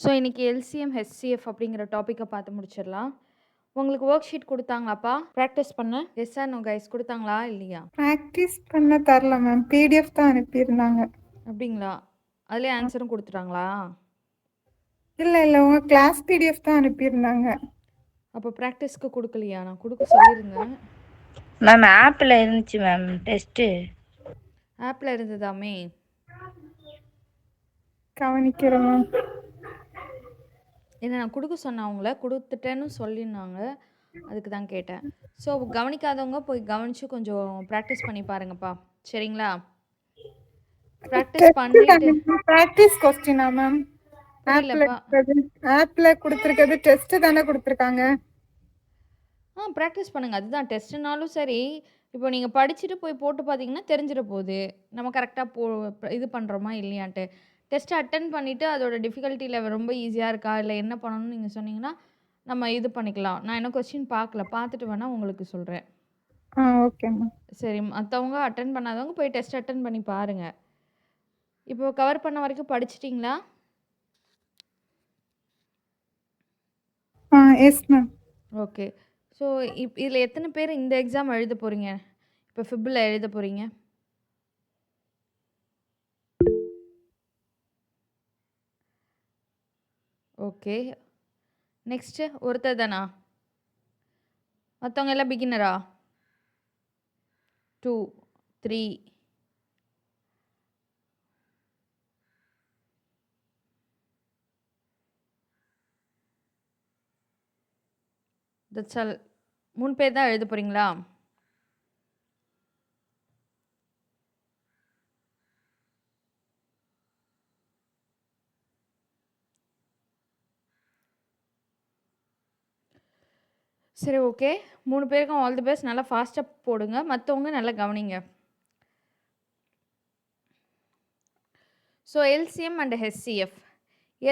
So இன்னைக்கு LCM, HCF அப்படிங்கிற டாப்பிக்க பார்த்து முடிச்சிடலாம். உங்களுக்கு ஒர்க் ஷீட் குடுத்தாங்களாப்பா? பிராக்டிஸ் பண்ண? எஸ் ஆர் நோ கைஸ் குடுத்தாங்களா? இல்லையா? ப்ராக்டிஸ் பண்ண தரல மேம். பிடிஎஃப் தான் அனுப்பியிருந்தாங்க. அப்படிங்களா? அதிலே ஆன்சரும் குடுத்துட்டாங்களா? இல்ல உங்க கிளாஸ் பிடிஎஃப் தான் அனுப்பியிருந்தாங்க. அப்போ பிராக்டிஸ்க்கு குடுக்கலையா? நான் குடுக்க சொல்லியிருந்தேன். மேம் ஆப்பில் இருந்துச்சு மேம் டெஸ்ட்டு. ஆப்ல இருந்ததாமே? கவனிக்கிறேன் மேம். என்ன நான் குடுக்க சொன்னேன் அவங்கள, குடுத்துட்டேன்னு சொல்லியிருந்தாங்க. அதுக்கு தான் கேட்டேன். ஸோ கவனிக்காதவங்க போய் கவனிச்சு கொஞ்சம் பிராக்டிஸ் பண்ணி பாருங்கப்பா. சரிங்களா? பிராக்டிஸ் பண்ணிட்டு ப்ராக்டிஸ் கொஸ்டினா மேம்? புரியலப்பா. ஆப்ல கொடுத்துருக்கிறது டெஸ்ட் தானே கொடுத்துருக்காங்க. ப்ராக்டிஸ் பண்ணுங்க. அதுதான் டெஸ்ட்டுனாலும் சரி, இப்போ நீங்க படிச்சுட்டு போய் போட்டு பார்த்தீங்கன்னா தெரிஞ்சிற போது. நம்ம கரெக்ட்டா இது பண்றோமா இல்லையான்ட்டு. டெஸ்ட் அட்டெண்ட் பண்ணிட்டு அதோட டிஃபிகல்ட்டி லெவல் ரொம்ப ஈஸியா இருக்கா? இல்ல என்ன பண்ணணும்னு நீங்க சொன்னீங்கன்னா, நம்ம இது பண்ணிக்கலாம். நான் இன்னும் கொஸ்டின் பார்க்கல. பார்த்துட்டு வேணா உங்களுக்கு சொல்றேன். Okay ma'am. சரி, மத்தவங்க அட்டெண்ட் பண்ணாதவங்க போய் டெஸ்ட் அட்டெண்ட் பண்ணி பாருங்க. இப்போ கவர் பண்ண வரைக்கும் படிச்சிட்டீங்களா? Yes ma'am. ஓகே. ஸோ இதில எத்தன பேர் இந்த எக்ஸாம் எழுத போறீங்க? இப்போ ஃபிப்ல எழுத போறீங்க? ஓகே. நெக்ஸ்ட்டு ஒருத்தர் தானா? மத்தவங்க எல்லாம் பிகினரா? 2, 3 தட்ஸ் ஆல். 3 பேர் தான் எழுத போறீங்களா? சரி, ஓகே. 3 பேருக்கும் ஆல் தி பெஸ்ட். நல்லா ஃபாஸ்ட்டா போடுங்க. மத்தவங்க நல்லா கவனிங்க. So LCM and HCF.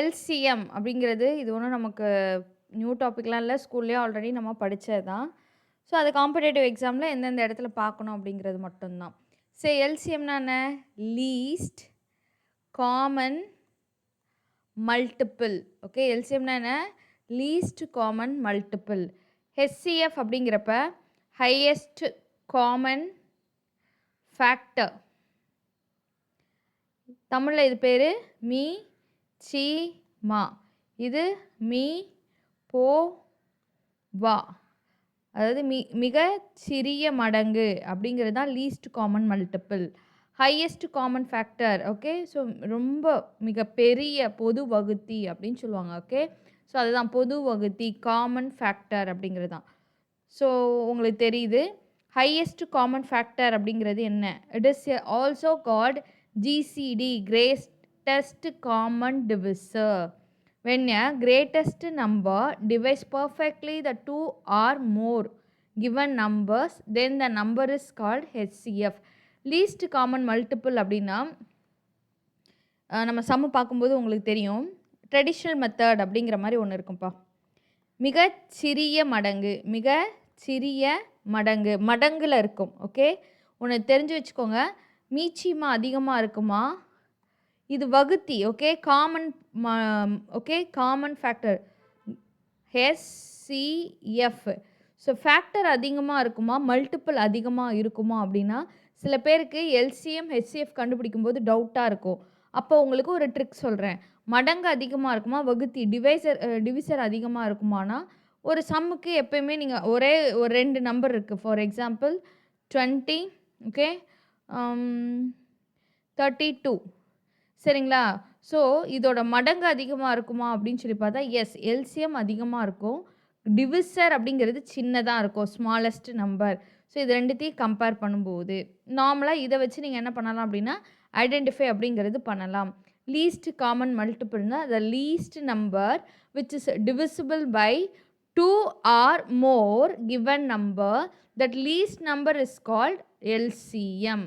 LCM அப்படிங்கிறது இது ஒன்றும் நமக்கு நியூ டாபிக்லாம் இல்லை. ஸ்கூல்லேயே ஆல்ரெடி நம்ம படித்தது தான். ஸோ அது காம்படேட்டிவ் எக்ஸாமில் எந்தெந்த இடத்துல பார்க்கணும் அப்படிங்கிறது மட்டும்தான். சரி, எல்சிஎம்னா என்ன? Least common multiple. ஓகே, எல்சிஎம்னா என்ன? Least common multiple. ஹெச்சிஎஃப் அப்படிங்கிறப்ப ஹையஸ்ட் காமன் ஃபேக்டர். தமிழில் இது பேர் மீ சி மா. இது மீ போ வா. அதாவது மிக சிறிய மடங்கு அப்படிங்கிறது தான் least common multiple. Highest common factor. Okay, so ரொம்ப மிகப்பெரிய பொது வகுத்தி அப்படின்னு சொல்லுவாங்க. ஓகே, ஸோ அதுதான் பொது வகுத்தி, காமன் ஃபேக்டர் அப்படிங்கிறது தான். ஸோ உங்களுக்கு தெரியுது ஹையஸ்ட் காமன் ஃபேக்டர் அப்படிங்கிறது என்ன? It is also called GCD, greatest common divisor. When a greatest number divides perfectly the two or more given numbers, then the number is called HCF. Least common multiple அப்படின்னா நம்ம சம்மு பார்க்கும்போது உங்களுக்கு தெரியும். Traditional method அப்படிங்கிற மாதிரி ஒன்று இருக்கும்ப்பா. மிகச்சிறிய மடங்கு மடங்கில் இருக்கும். ஓகே, ஒன்று தெரிஞ்சு வச்சுக்கோங்க. மீச்சிமா அதிகமாக இருக்குமா? இது வகுத்தி. Okay, common common factor HCF. So factor அதிகமாக இருக்குமா, மல்டிபிள் அதிகமாக இருக்குமா அப்படின்னா சில பேருக்கு எல்சிஎம் ஹெச்சிஎஃப் கண்டுபிடிக்கும்போது டவுட்டாக இருக்கும். அப்போ உங்களுக்கு ஒரு ட்ரிக் சொல்கிறேன். மடங்கு அதிகமாக இருக்குமா, வகுத்தி டிவிசர் அதிகமாக இருக்குமானா ஒரு சம்முக்கு எப்பயுமே நீங்கள் ஒரு 2 நம்பர் இருக்குது. For example 20, okay, 32. சரிங்களா? ஸோ இதோட மடங்கு அதிகமாக இருக்குமா அப்படின்னு சொல்லி பார்த்தா எஸ், எல்சிஎம் அதிகமாக இருக்கும். டிவிசர் அப்படிங்கிறது சின்னதாக இருக்கும், ஸ்மாலஸ்ட் நம்பர். ஸோ இது ரெண்டுத்தையும் கம்பேர் பண்ணும்போது நார்மலாக இதை வச்சு நீங்கள் என்ன பண்ணலாம் அப்படின்னா ஐடென்டிஃபை அப்படிங்கிறது பண்ணலாம். லீஸ்ட் காமன் மல்டிபிள்னா the least number which is divisible by 2 or more given number. That least number is called LCM.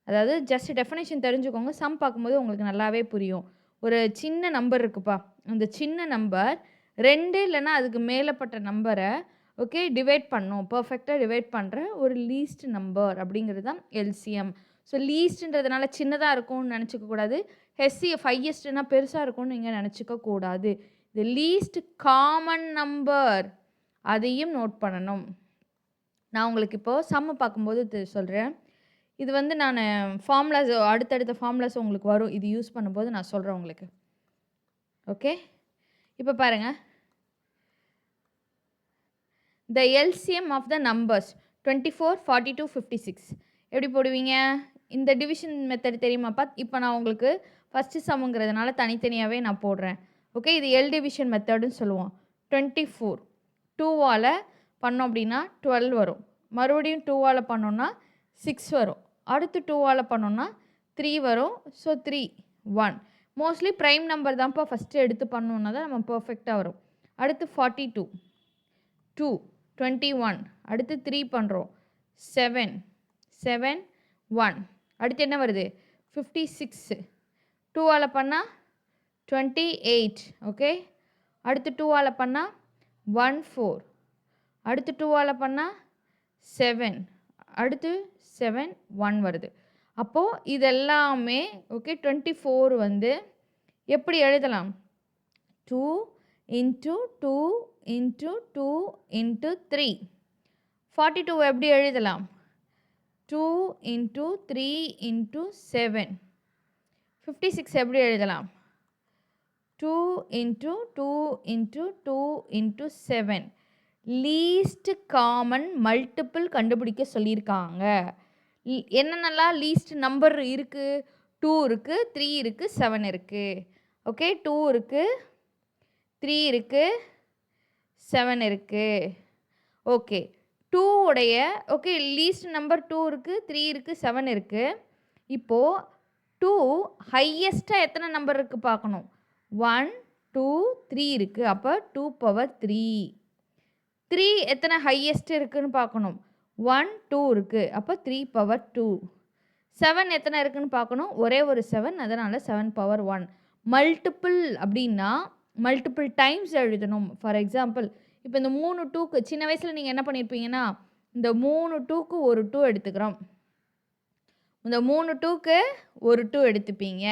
அதாவது ஜஸ்ட் டெஃபினேஷன் தெரிஞ்சுக்கோங்க. சம் பார்க்கும்போது உங்களுக்கு நல்லாவே புரியும். ஒரு சின்ன நம்பர் இருக்குப்பா, அந்த சின்ன நம்பர் 2 இல்லைன்னா அதுக்கு மேலப்பட்ட நம்பரை ஓகே டிவைட் பண்ணும், பர்ஃபெக்டாக டிவைட் பண்ணுற ஒரு லீஸ்ட் நம்பர் அப்படிங்கிறது தான் எல்சிஎம். ஸோ லீஸ்ட்ன்றதுனால சின்னதாக இருக்கும்னு நினச்சிக்க கூடாது. HCF ஹையஸ்ட்னா பெருசாக இருக்கும்னு நீங்கள் நினச்சிக்க கூடாது. இது லீஸ்ட் காமன் நம்பர், அதையும் நோட் பண்ணணும். நான் உங்களுக்கு இப்போது சம்மு பார்க்கும்போது சொல்கிறேன். இது வந்து நான் ஃபார்முலாஸ் அடுத்தடுத்த ஃபார்முலாஸ் உங்களுக்கு வரும். இது யூஸ் பண்ணும்போது நான் சொல்கிறேன் உங்களுக்கு. ஓகே, இப்போ பாருங்கள். The LCM of the numbers 24, 42, 56 எப்படி போடுவீங்க? இந்த டிவிஷன் மெத்தட் தெரியுமாப்பா? இப்போ நான் உங்களுக்கு ஃபஸ்ட்டு சம்முங்கிறதுனால தனித்தனியாகவே நான் போடுறேன். ஓகே, இது எல் டிவிஷன் மெத்தடுன்னு சொல்லுவோம். 24 2வால் பண்ணோம் அப்படின்னா 12 வரும். மறுபடியும் 2வால் பண்ணோன்னா 6 வரும். அடுத்து 2வால் பண்ணோன்னா 3 வரும். ஸோ 3 1. மோஸ்ட்லி ப்ரைம் நம்பர் தான்ப்பா ஃபஸ்ட்டு எடுத்து பண்ணோன்னா தான் நம்ம பர்ஃபெக்டாக வரும். அடுத்து 42 2 21. அடுத்து 3 பண்ணுறோம் 7 7 1. அடுத்து என்ன வருது? 56. 2வால் பண்ணால் 28. ஓகே, அடுத்து 2வால் பண்ணால் 14. அடுத்து 2வால் பண்ணால் 7. அடுத்து 7 1 வருது. அப்போது இதெல்லாமே ஓகே. 24 வந்து எப்படி எழுதலாம்? 2 into 2 into 2 into 3. 42 எப்படி எழுதலாம்? 2 into 3 into 7. 56 எப்படி எழுதலாம்? 2 into 2 into 2 into 7. Least common multiple கண்டுபிடிக்க சொல்லியிருக்காங்க. என்னென்னலாம் லீஸ்ட் நம்பர் இருக்குது? 2 இருக்குது, 3 இருக்குது, 7 இருக்குது. ஓகே, 2 இருக்குது, 3 இருக்குது, 7 இருக்குது. ஓகே, 2 உடைய ஓகே லீஸ்ட் நம்பர் 2 இருக்குது, 3 இருக்குது, 7 இருக்குது. இப்போது 2 ஹையஸ்ட்டாக எத்தனை நம்பர் இருக்குது பார்க்கணும். 1 2 3 இருக்குது. அப்போ 2 power 3. 3 எத்தனை ஹையஸ்ட் இருக்குதுன்னு பார்க்கணும். 1 2 இருக்குது. அப்போ 3 power 2. 7 எத்தனை இருக்குதுன்னு பார்க்கணும். ஒரே ஒரு 7, அதனால் 7 power 1. மல்டிபிள் அப்படின்னா மல்டிபிள் டைம்ஸ் எழுதணும். ஃபார் எக்ஸாம்பிள் இப்போ இந்த 3 2க்கு சின்ன வயசில் நீங்கள் என்ன பண்ணியிருப்பீங்கன்னா, இந்த 3 2க்கு ஒரு 2 எடுத்துக்கிறோம். இந்த 3 2க்கு ஒரு 2 எடுத்துப்பீங்க.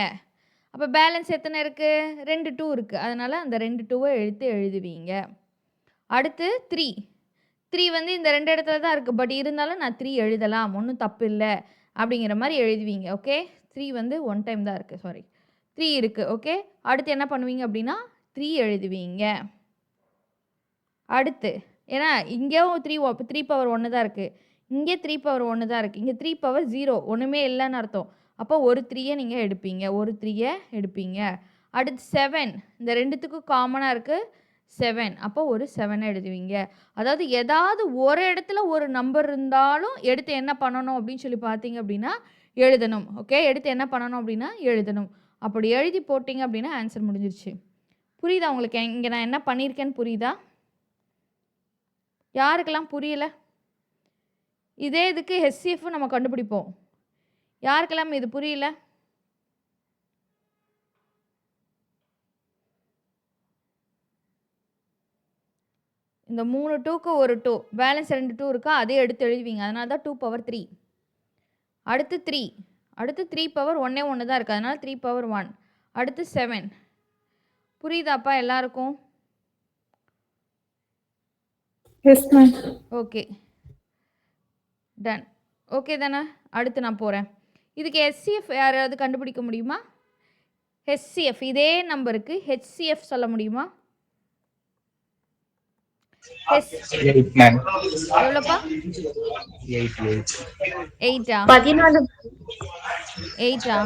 அப்போ பேலன்ஸ் எத்தனை இருக்குது? 2 2 இருக்குது. அதனால் அந்த 2 2வை எழுதுவீங்க. அடுத்து 3 3 வந்து இந்த 2 இடத்துல தான் இருக்குது. பட் இருந்தாலும் நான் 3 எழுதலாம், ஒன்றும் தப்பு இல்லை அப்படிங்கிற மாதிரி எழுதுவீங்க. ஓகே, 3 வந்து 1 டைம் தான் இருக்குது. சாரி 3 இருக்குது. ஓகே, அடுத்து என்ன பண்ணுவீங்க அப்படின்னா 3 எழுதுவீங்க. அடுத்து ஏன்னா இங்கேயும் 3 power 1 தான் இருக்குது, இங்கே 3 power 1 தான் இருக்குது, இங்கே 3 power 0 ஒன்றுமே இல்லைன்னு அர்த்தம். அப்போ ஒரு 3யை நீங்கள் எடுப்பீங்க, ஒரு 3யை எடுப்பீங்க. அடுத்து 7 இந்த ரெண்டுத்துக்கும் காமனாக இருக்குது 7. அப்போ ஒரு 7 எழுதுவீங்க. அதாவது ஏதாவது ஒரு இடத்துல ஒரு நம்பர் இருந்தாலும் எடுத்து என்ன பண்ணணும் அப்படின்னு சொல்லி பார்த்தீங்க அப்படின்னா எழுதணும். ஓகே, எடுத்து என்ன பண்ணணும் அப்படின்னா எழுதணும். அப்படி எழுதி போட்டிங்க அப்படின்னா ஆன்சர் முடிஞ்சிருச்சு. புரியுதா உங்களுக்கு? இங்கே நான் என்ன பண்ணியிருக்கேன்னு புரியுதா? யாருக்கெல்லாம் புரியலை? இதே இதுக்கு HCF நம்ம கண்டுபிடிப்போம். யாருக்கெல்லாம் இது புரியல? இந்த 3 2க்கு ஒரு 2, பேலன்ஸ் 2 2 இருக்கா, அதே எடுத்து எழுதுவீங்க. அதனால தான் 2 power 3. அடுத்து 3 3 power 1 தான் இருக்குது, அதனால் 3 power 1. அடுத்து 7. புரியுதாப்பா எல்லாருக்கும்? Yes ma'am. Okay, done. Okay தானே? அடுத்து நான் போகிறேன். இதுக்கு HCF யாராவது கண்டுபிடிக்க முடியுமா? HCF இதே நம்பருக்கு HCF சொல்ல முடியுமா? எவ்வளோப்பா? 8ஆ? 14. 8ஆ?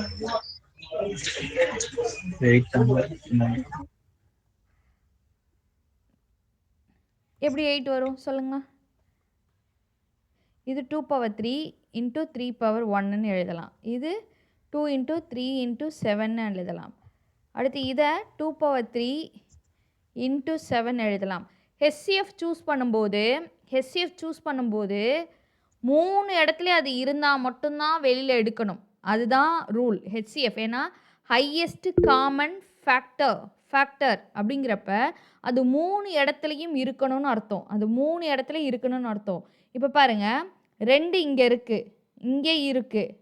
எப்படி 8 வரும் சொல்லுங்க? இது 2 power 3 into 3 power 1ன்னு எழுதலாம். இது 2 into 3 into 7ன்னு எழுதலாம். அடுத்து இதை 2 power 3 into 7 எழுதலாம். HCF சூஸ் பண்ணும்போது 3 இடத்துலையும் அது இருந்தால் மட்டும்தான் வெளியில் எடுக்கணும். அதுதான் ரூல் HCF. ஏன்னா ஹையஸ்ட் காமன் ஃபேக்டர் அப்படிங்கிறப்ப அது 3 இடத்துலையும் இருக்கணும்னு அர்த்தம். அது 3 இடத்துல இருக்கணும்னு அர்த்தம். இப்போ பாருங்கள், 2 இங்கே இருக்குது, இங்கே இருக்குது.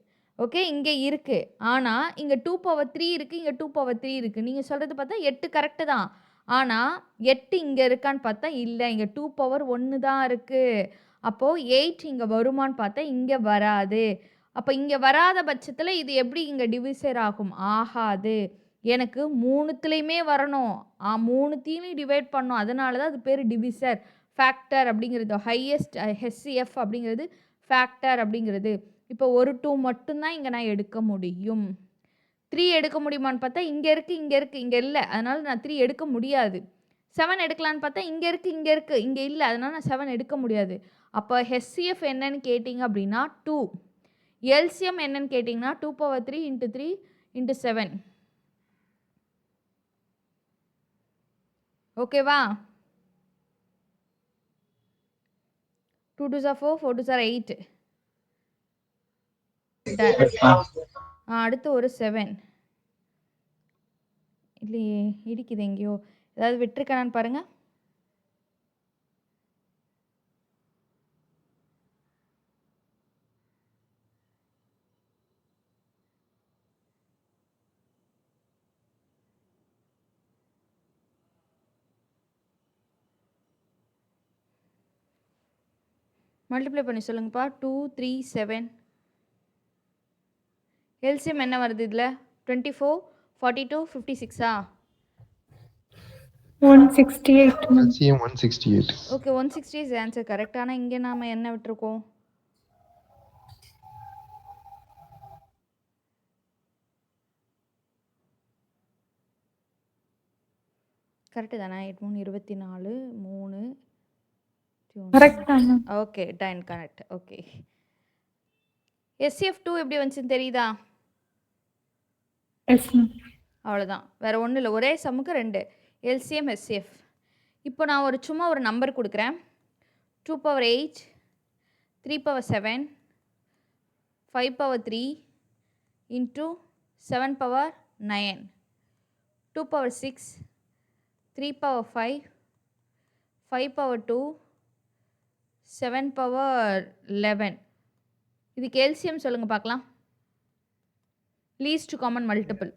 ஓகே, இங்கே இருக்குது. ஆனால் இங்கே 2 பவர் 3 இருக்குது, இங்கே 2 பவர் 3 இருக்குது. நீங்கள் சொல்கிறது பார்த்தா 8 கரெக்டு தான். ஆனால் 8 இங்கே இருக்கான்னு பார்த்தா இல்லை, இங்கே 2 பவர் 1 தான் இருக்குது. அப்போது 8 இங்கே வருமான்னு பார்த்தா இங்கே வராது. அப்போ இங்கே வராத பட்சத்தில் இது எப்படி இங்கே டிவிசர் ஆகும்? ஆகாது. எனக்கு 3த்துலேயுமே வரணும். 3த்தையும் டிவைட் பண்ணணும். அதனால தான் அது பேர் டிவிசர். ஃபேக்டர் அப்படிங்கிறது ஹையஸ்ட் HCF அப்படிங்கிறது ஃபேக்டர் அப்படிங்கிறது. இப்போ ஒரு 2 மட்டும்தான் இங்கே நான் எடுக்க முடியும். 3 எடுக்க முடியுமான்னு பார்த்தா இங்கே இருக்குது, இங்கே இருக்குது, இங்கே இல்லை. அதனால் நான் 3 எடுக்க முடியாது. 7 எடுக்கலான்னு பார்த்தா இங்கே இருக்குது, இங்கே இருக்குது, இங்கே இல்லை. அதனால் நான் 7 எடுக்க முடியாது. அப்போ HCF என்னன்னு கேட்டிங்க அப்படின்னா 2. LCM என்னன்னு கேட்டிங்கன்னா 2 பவர் 3 × 3 × 7. ஓகேவா? 2 2s are 4, 4 2s are 8. அடுத்து ஒரு 7. இல்லையே, இடிக்குது எங்கேயோ. ஏதாவது விட்டுருக்கானான்னு பாருங்க. மல்டிப்ளை பண்ணி சொல்லுங்கப்பா. 2 3 7. எல்சிஎம் என்ன வருது இதில்? 24 42 56ஆ? 168. LCM 168. Okay, 160 is answer correct. ஆனால் இங்கே நாம் என்ன விட்டுருக்கோம்? கரெக்டு தானே? 8 3 24 3. கரெக்ட் தான். Okay, ton correct. Okay, SCF2 எப்படி வந்துச்சுன்னு தெரியுதா? Yes ma'am. அவ்வளோதான், வேறு ஒன்றும் இல்லை. ஒரே சம்முக்கு 2 LCM SCF. இப்போ நான் சும்மா ஒரு நம்பர் கொடுக்குறேன். 2 power 8, 3 power 7, 5 power 3 × 7 power 9, 2 power 6, 3 power 5, 5 power 2, 7 power 11. இதுக்கு எல்சிஎம் சொல்லுங்கள் பார்க்கலாம். Least common multiple.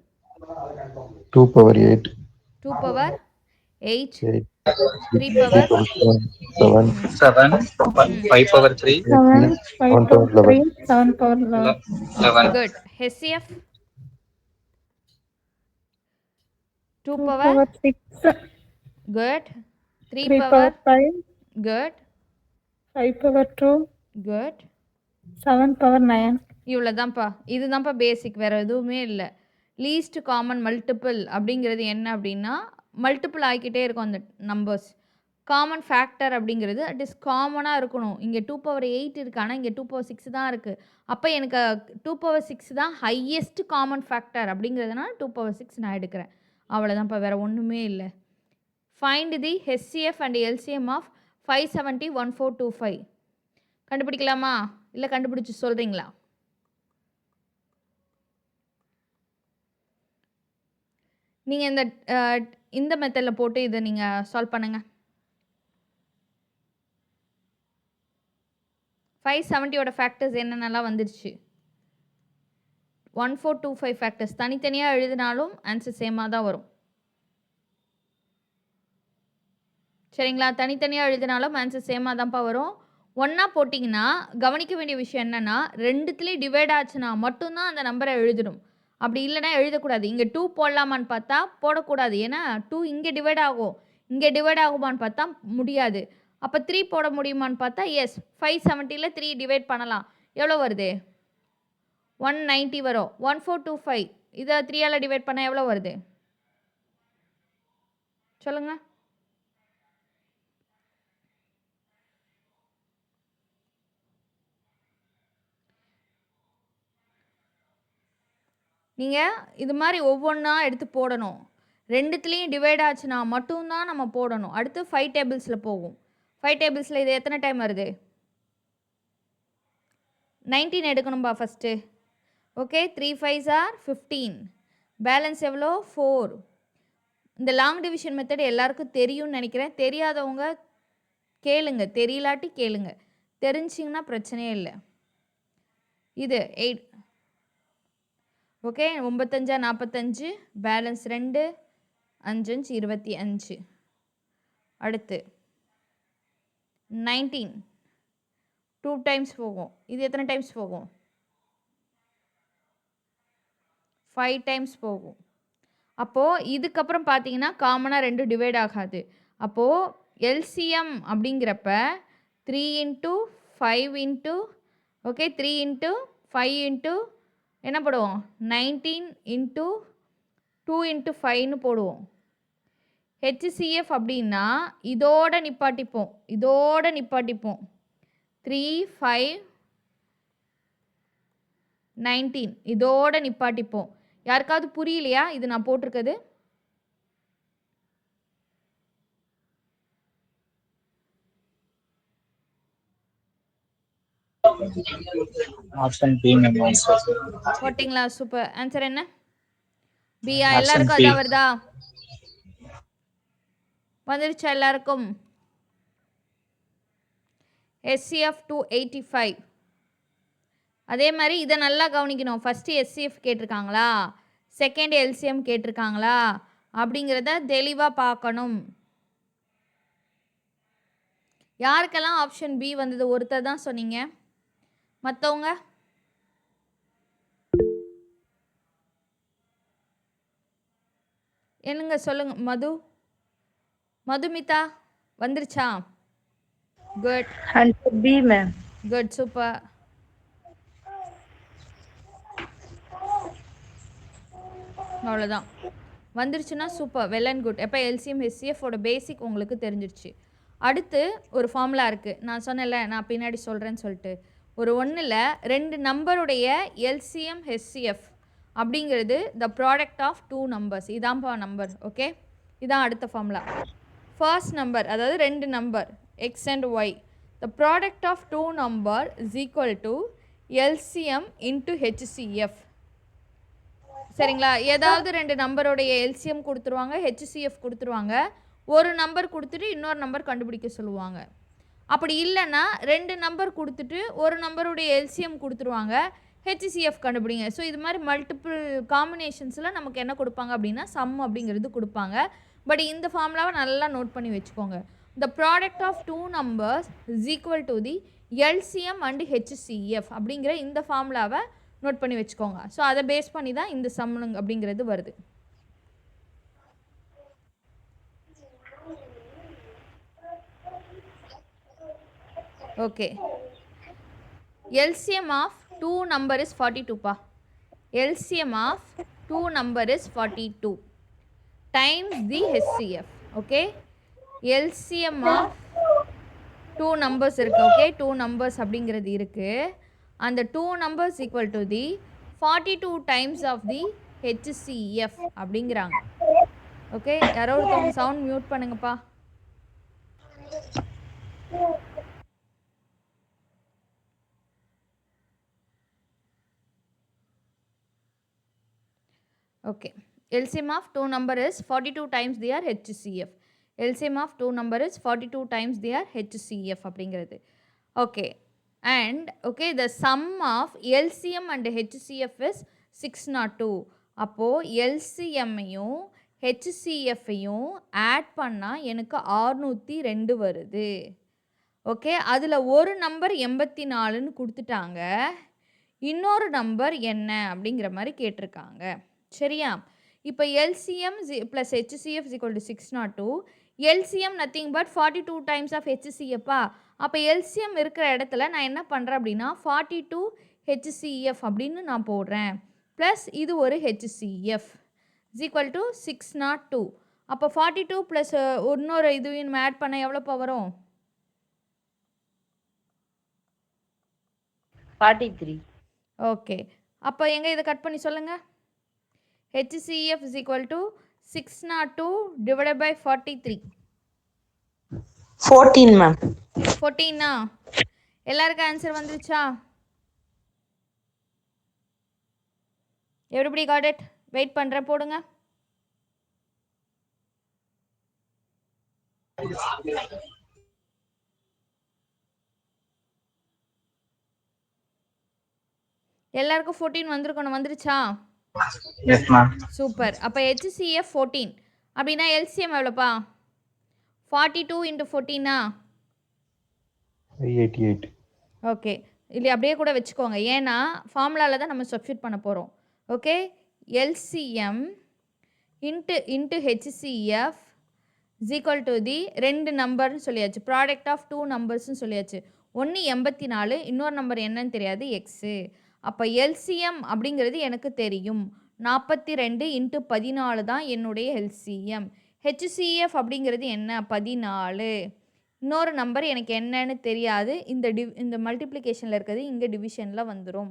2 power 8. 2 power 8, 8. 3 power 7. 5 power 3. 7 5 1 power power 3 7 power 11. 11. Good. HCF 2 2 power power 6. good. 3 3 power power 5. good. 5 power 2. good. 7 power 9. இவ்வளோதான்ப்பா. இதுதான்ப்பா பேசிக், வேறு எதுவுமே இல்லை. Least common multiple அப்படிங்கிறது என்ன அப்படின்னா, மல்டிபிள் ஆகிக்கிட்டே இருக்கும் அந்த நம்பர்ஸ். காமன் ஃபேக்டர் அப்படிங்கிறது அட் இஸ் காமனாக இருக்கணும். இங்கே 2 பவர் 8 இருக்குது, ஆனால் இங்கே 2 பவர் 6 தான் இருக்குது. அப்போ எனக்கு 2 பவர் 6 தான் ஹையஸ்ட் காமன் ஃபேக்டர் அப்படிங்கிறதுனால 2 பவர் 6 நான் எடுக்கிறேன். அவ்வளோதான்ப்பா, வேறு ஒன்றுமே இல்லை. Find the HCF and LCM of 570 1425. கண்டுபிடிக்கலாமா? இல்லை கண்டுபிடிச்சி சொல்கிறீங்களா? நீங்கள் இந்த மெத்தடில் போட்டு இதை நீங்கள் சால்வ் பண்ணுங்கள். 570யோட ஃபேக்டர்ஸ் என்னென்னலாம் வந்துடுச்சு? 1425 ஃபேக்டர்ஸ். தனித்தனியாக எழுதினாலும் ஆன்சர் சேமாக தான் வரும். சரிங்களா? தனித்தனியாக எழுதினாலும் ஆன்சர் சேமாக தான்ப்பா வரும். ஒன்றா போட்டிங்கன்னா கவனிக்க வேண்டிய விஷயம் என்னென்னா, ரெண்டுத்துலேயும் டிவைட் ஆச்சுன்னா மட்டும்தான் அந்த நம்பரை எழுதணும். அப்படி இல்லைனா எழுதக்கூடாது. இங்கே 2 போடலாமான்னு பார்த்தா போடக்கூடாது. ஏன்னா 2 இங்கே டிவைட் ஆகும், இங்கே டிவைட் ஆகுமான்னு பார்த்தா முடியாது. அப்போ 3 போட முடியுமான்னு பார்த்தா எஸ். 570ல் 3 டிவைட் பண்ணலாம். எவ்வளோ வருது? 190 வரும். 1425 இதை 3ஆல் டிவைட் பண்ணால் எவ்வளோ வருது சொல்லுங்கள்? நீங்கள் இது மாதிரி ஒவ்வொன்றா எடுத்து போடணும். ரெண்டுத்துலேயும் டிவைட் ஆச்சுன்னா மட்டும்தான் நம்ம போடணும். அடுத்து 5 டேபிள்ஸில் போகும். 5 டேபிள்ஸில் இது எத்தனை டைம் வருது? 19 எடுக்கணும்பா first. Okay, 3 5s are 15. Balance எவ்வளோ? 4. இந்த லாங் டிவிஷன் மெத்தட் எல்லாருக்கும் தெரியும்னு நினைக்கிறேன். தெரியாதவங்க கேளுங்க, தெரியலாட்டி கேளுங்க. தெரிஞ்சிங்கன்னா பிரச்சனையே இல்லை. இது 8 ஓகே 9 45 பேலன்ஸ் 2 5 25. அடுத்து 19 2 டைம்ஸ் போகும். இது எத்தனை டைம்ஸ் போகும்? 5 டைம்ஸ் போகும். அப்போது இதுக்கப்புறம் பார்த்தீங்கன்னா காமனாக 2 டிவைட் ஆகாது. அப்போது எல்சிஎம் அப்படிங்கிறப்ப 3 into 5 into okay 3 into 5 into என்ன போடுவோம் 19 இன்ட்டு 2 இன்ட்டு 5ன்னு போடுவோம். ஹெச்சிசிஎஃப் அப்படின்னா இதோட நிப்பாட்டிப்போம் 3 5 19 இதோட நிப்பாட்டிப்போம். யாருக்காவது புரியலையா இது நான் போட்டிருக்கிறது? Option B ma'am. போட்டிங்களா? சூப்பர். ஆன்சர் என்ன? பியா? எல்லாருக்கும் அதான் வருதா? வந்துருச்சா எல்லாருக்கும்? எஸ்சிஎஃப் 285. அதே மாதிரி இதை நல்லா கவனிக்கணும். ஃபஸ்ட்டு எஸ்சிஎஃப் கேட்டிருக்காங்களா, செகண்ட் எல்சிஎம் கேட்டிருக்காங்களா அப்படிங்கிறத தெளிவாக பார்க்கணும். யாருக்கெல்லாம் ஆப்ஷன் பி வந்தது? ஒருத்தர் தான் சொன்னீங்க. மற்றவங்க என்னங்க சொல்லுங்க. மதுமிதா வந்துருச்சா? Could P ma'am. Good super. அவ்வளோதான். வந்துருச்சுன்னா சூப்பர், வெல் அண்ட் குட். எப்போ எல்சிஎம் ஹெச்சிஎஃபோட பேசிக் உங்களுக்கு தெரிஞ்சிருச்சு. அடுத்து ஒரு ஃபார்முலா இருக்குது. நான் சொன்னேன்ல, நான் பின்னாடி சொல்கிறேன்னு சொல்லிட்டு. ஒரு ஒன்றில் 2 நம்பருடைய எல்சிஎம் ஹெச்சிஎஃப் அப்படிங்கிறது த ப்ராடக்ட் ஆஃப் 2 நம்பர்ஸ். இதான்ப்பா நம்பர். ஓகே, இதான் அடுத்த ஃபார்முலா. ஃபர்ஸ்ட் நம்பர், அதாவது 2 number X and Y, the product of 2 number is equal to LCM into HCF. சரிங்களா? ஏதாவது 2 நம்பருடைய எல்சிஎம் கொடுத்துருவாங்க, ஹெச்சிஎஃப் கொடுத்துருவாங்க. ஒரு நம்பர் கொடுத்துட்டு இன்னொரு நம்பர் கண்டுபிடிக்க சொல்லுவாங்க. அப்படி இல்லைன்னா 2 நம்பர் கொடுத்துட்டு ஒரு நம்பருடைய எல்சிஎம் கொடுத்துருவாங்க, ஹெச்சிஎஃப் கண்டுபிடிங்க. ஸோ இது மாதிரி மல்டிபிள் காம்பினேஷன்ஸில் நமக்கு என்ன கொடுப்பாங்க அப்படின்னா சம் அப்படிங்கிறது கொடுப்பாங்க. பட் இந்த ஃபார்முலாவை நல்லா நோட் பண்ணி வச்சுக்கோங்க. The product of 2 numbers is equal to the LCM and HCF அப்படிங்கிற இந்த ஃபார்முலாவை நோட் பண்ணி வச்சுக்கோங்க. ஸோ அதை பேஸ் பண்ணி தான் இந்த சம் அப்படிங்கிறது வருது. Okay, LCM of 2 number is 42பா. LCM of 2 number is 42 times the HCF. Okay, LCM of 2 numbers இருக்குது. ஓகே, 2 நம்பர்ஸ் அப்படிங்கிறது இருக்குது. அந்த 2 numbers equal to the 42 times of the HCF அப்படிங்கிறாங்க. ஓகே, யாரோ ஒருத்தவங்க சவுண்ட் மியூட் பண்ணுங்கப்பா. Okay, LCM of 2 number is 42 times their HCF. LCM of 2 number is 42 times their HCF அப்படிங்கிறது. Okay, and okay, the sum of LCM and HCF is 602. அப்போது LCMையும் HCFையும் add பண்ணால் எனக்கு 602 வருது. Okay, அதில் ஒரு நம்பர் 84ன்னு கொடுத்துட்டாங்க, இன்னொரு நம்பர் என்ன அப்படிங்கிற மாதிரி கேட்டிருக்காங்க. சரியா? இப்போ LCM + HCF = 602. LCM nothing but 42 times of HCFப்பா. அப்போ LCM இருக்கிற இடத்துல நான் என்ன பண்ணுறேன் அப்படின்னா 42 HCF அப்படின்னு நான் போடுறேன். ப்ளஸ் இது ஒரு HCF = 602. அப்போ 42 ப்ளஸ் இன்னொரு இதுவும் நம்ம ஆட் பண்ண எவ்வளோப்பா வரும்? 43. ஓகே, அப்போ எங்கே இதை கட் பண்ணி சொல்லுங்கள். HCF is equal to 602 divided by 43. 14 ma'am. 14 எல்லாருக்கும் ஆன்சர் வந்துருச்சா? everybody got it? வெயிட் பண்ணுறேன், போடுங்க. எல்லாருக்கும் 14 வந்திருக்கணும். வந்துருச்சா? Yes, ma'am. சூப்பர். அப்போ HCF 14 அப்படின்னா எல்சிஎம் எவ்வளோப்பா? 42 இன்ட்டு 14 588. ஓகே. இல்லை அப்படியே கூட வச்சுக்கோங்க, ஏன்னா ஃபார்முலாவில் தான் நம்ம சப்ஸ்டியூட் பண்ண போகிறோம். Okay, LCM into HCF is equal to தி ரெண்டு நம்பர்னு சொல்லியாச்சு, ப்ராடக்ட் ஆஃப் டூ நம்பர்ஸ்னு சொல்லியாச்சு. ஒன்று 84, இன்னொரு நம்பர் என்னன்னு தெரியாது, எக்ஸு. அப்போ எல்சிஎம் அப்படிங்கிறது எனக்கு தெரியும், 42 இன்ட்டு 14 தான் என்னுடைய எல்சிஎம். ஹெச்சிஎஃப் அப்படிங்கிறது என்ன, 14. இன்னொரு நம்பர் எனக்கு என்னன்னு தெரியாது, இந்த மல்டிப்ளிகேஷனில் இருக்கிறது இங்கே டிவிஷனில் வந்துடும்.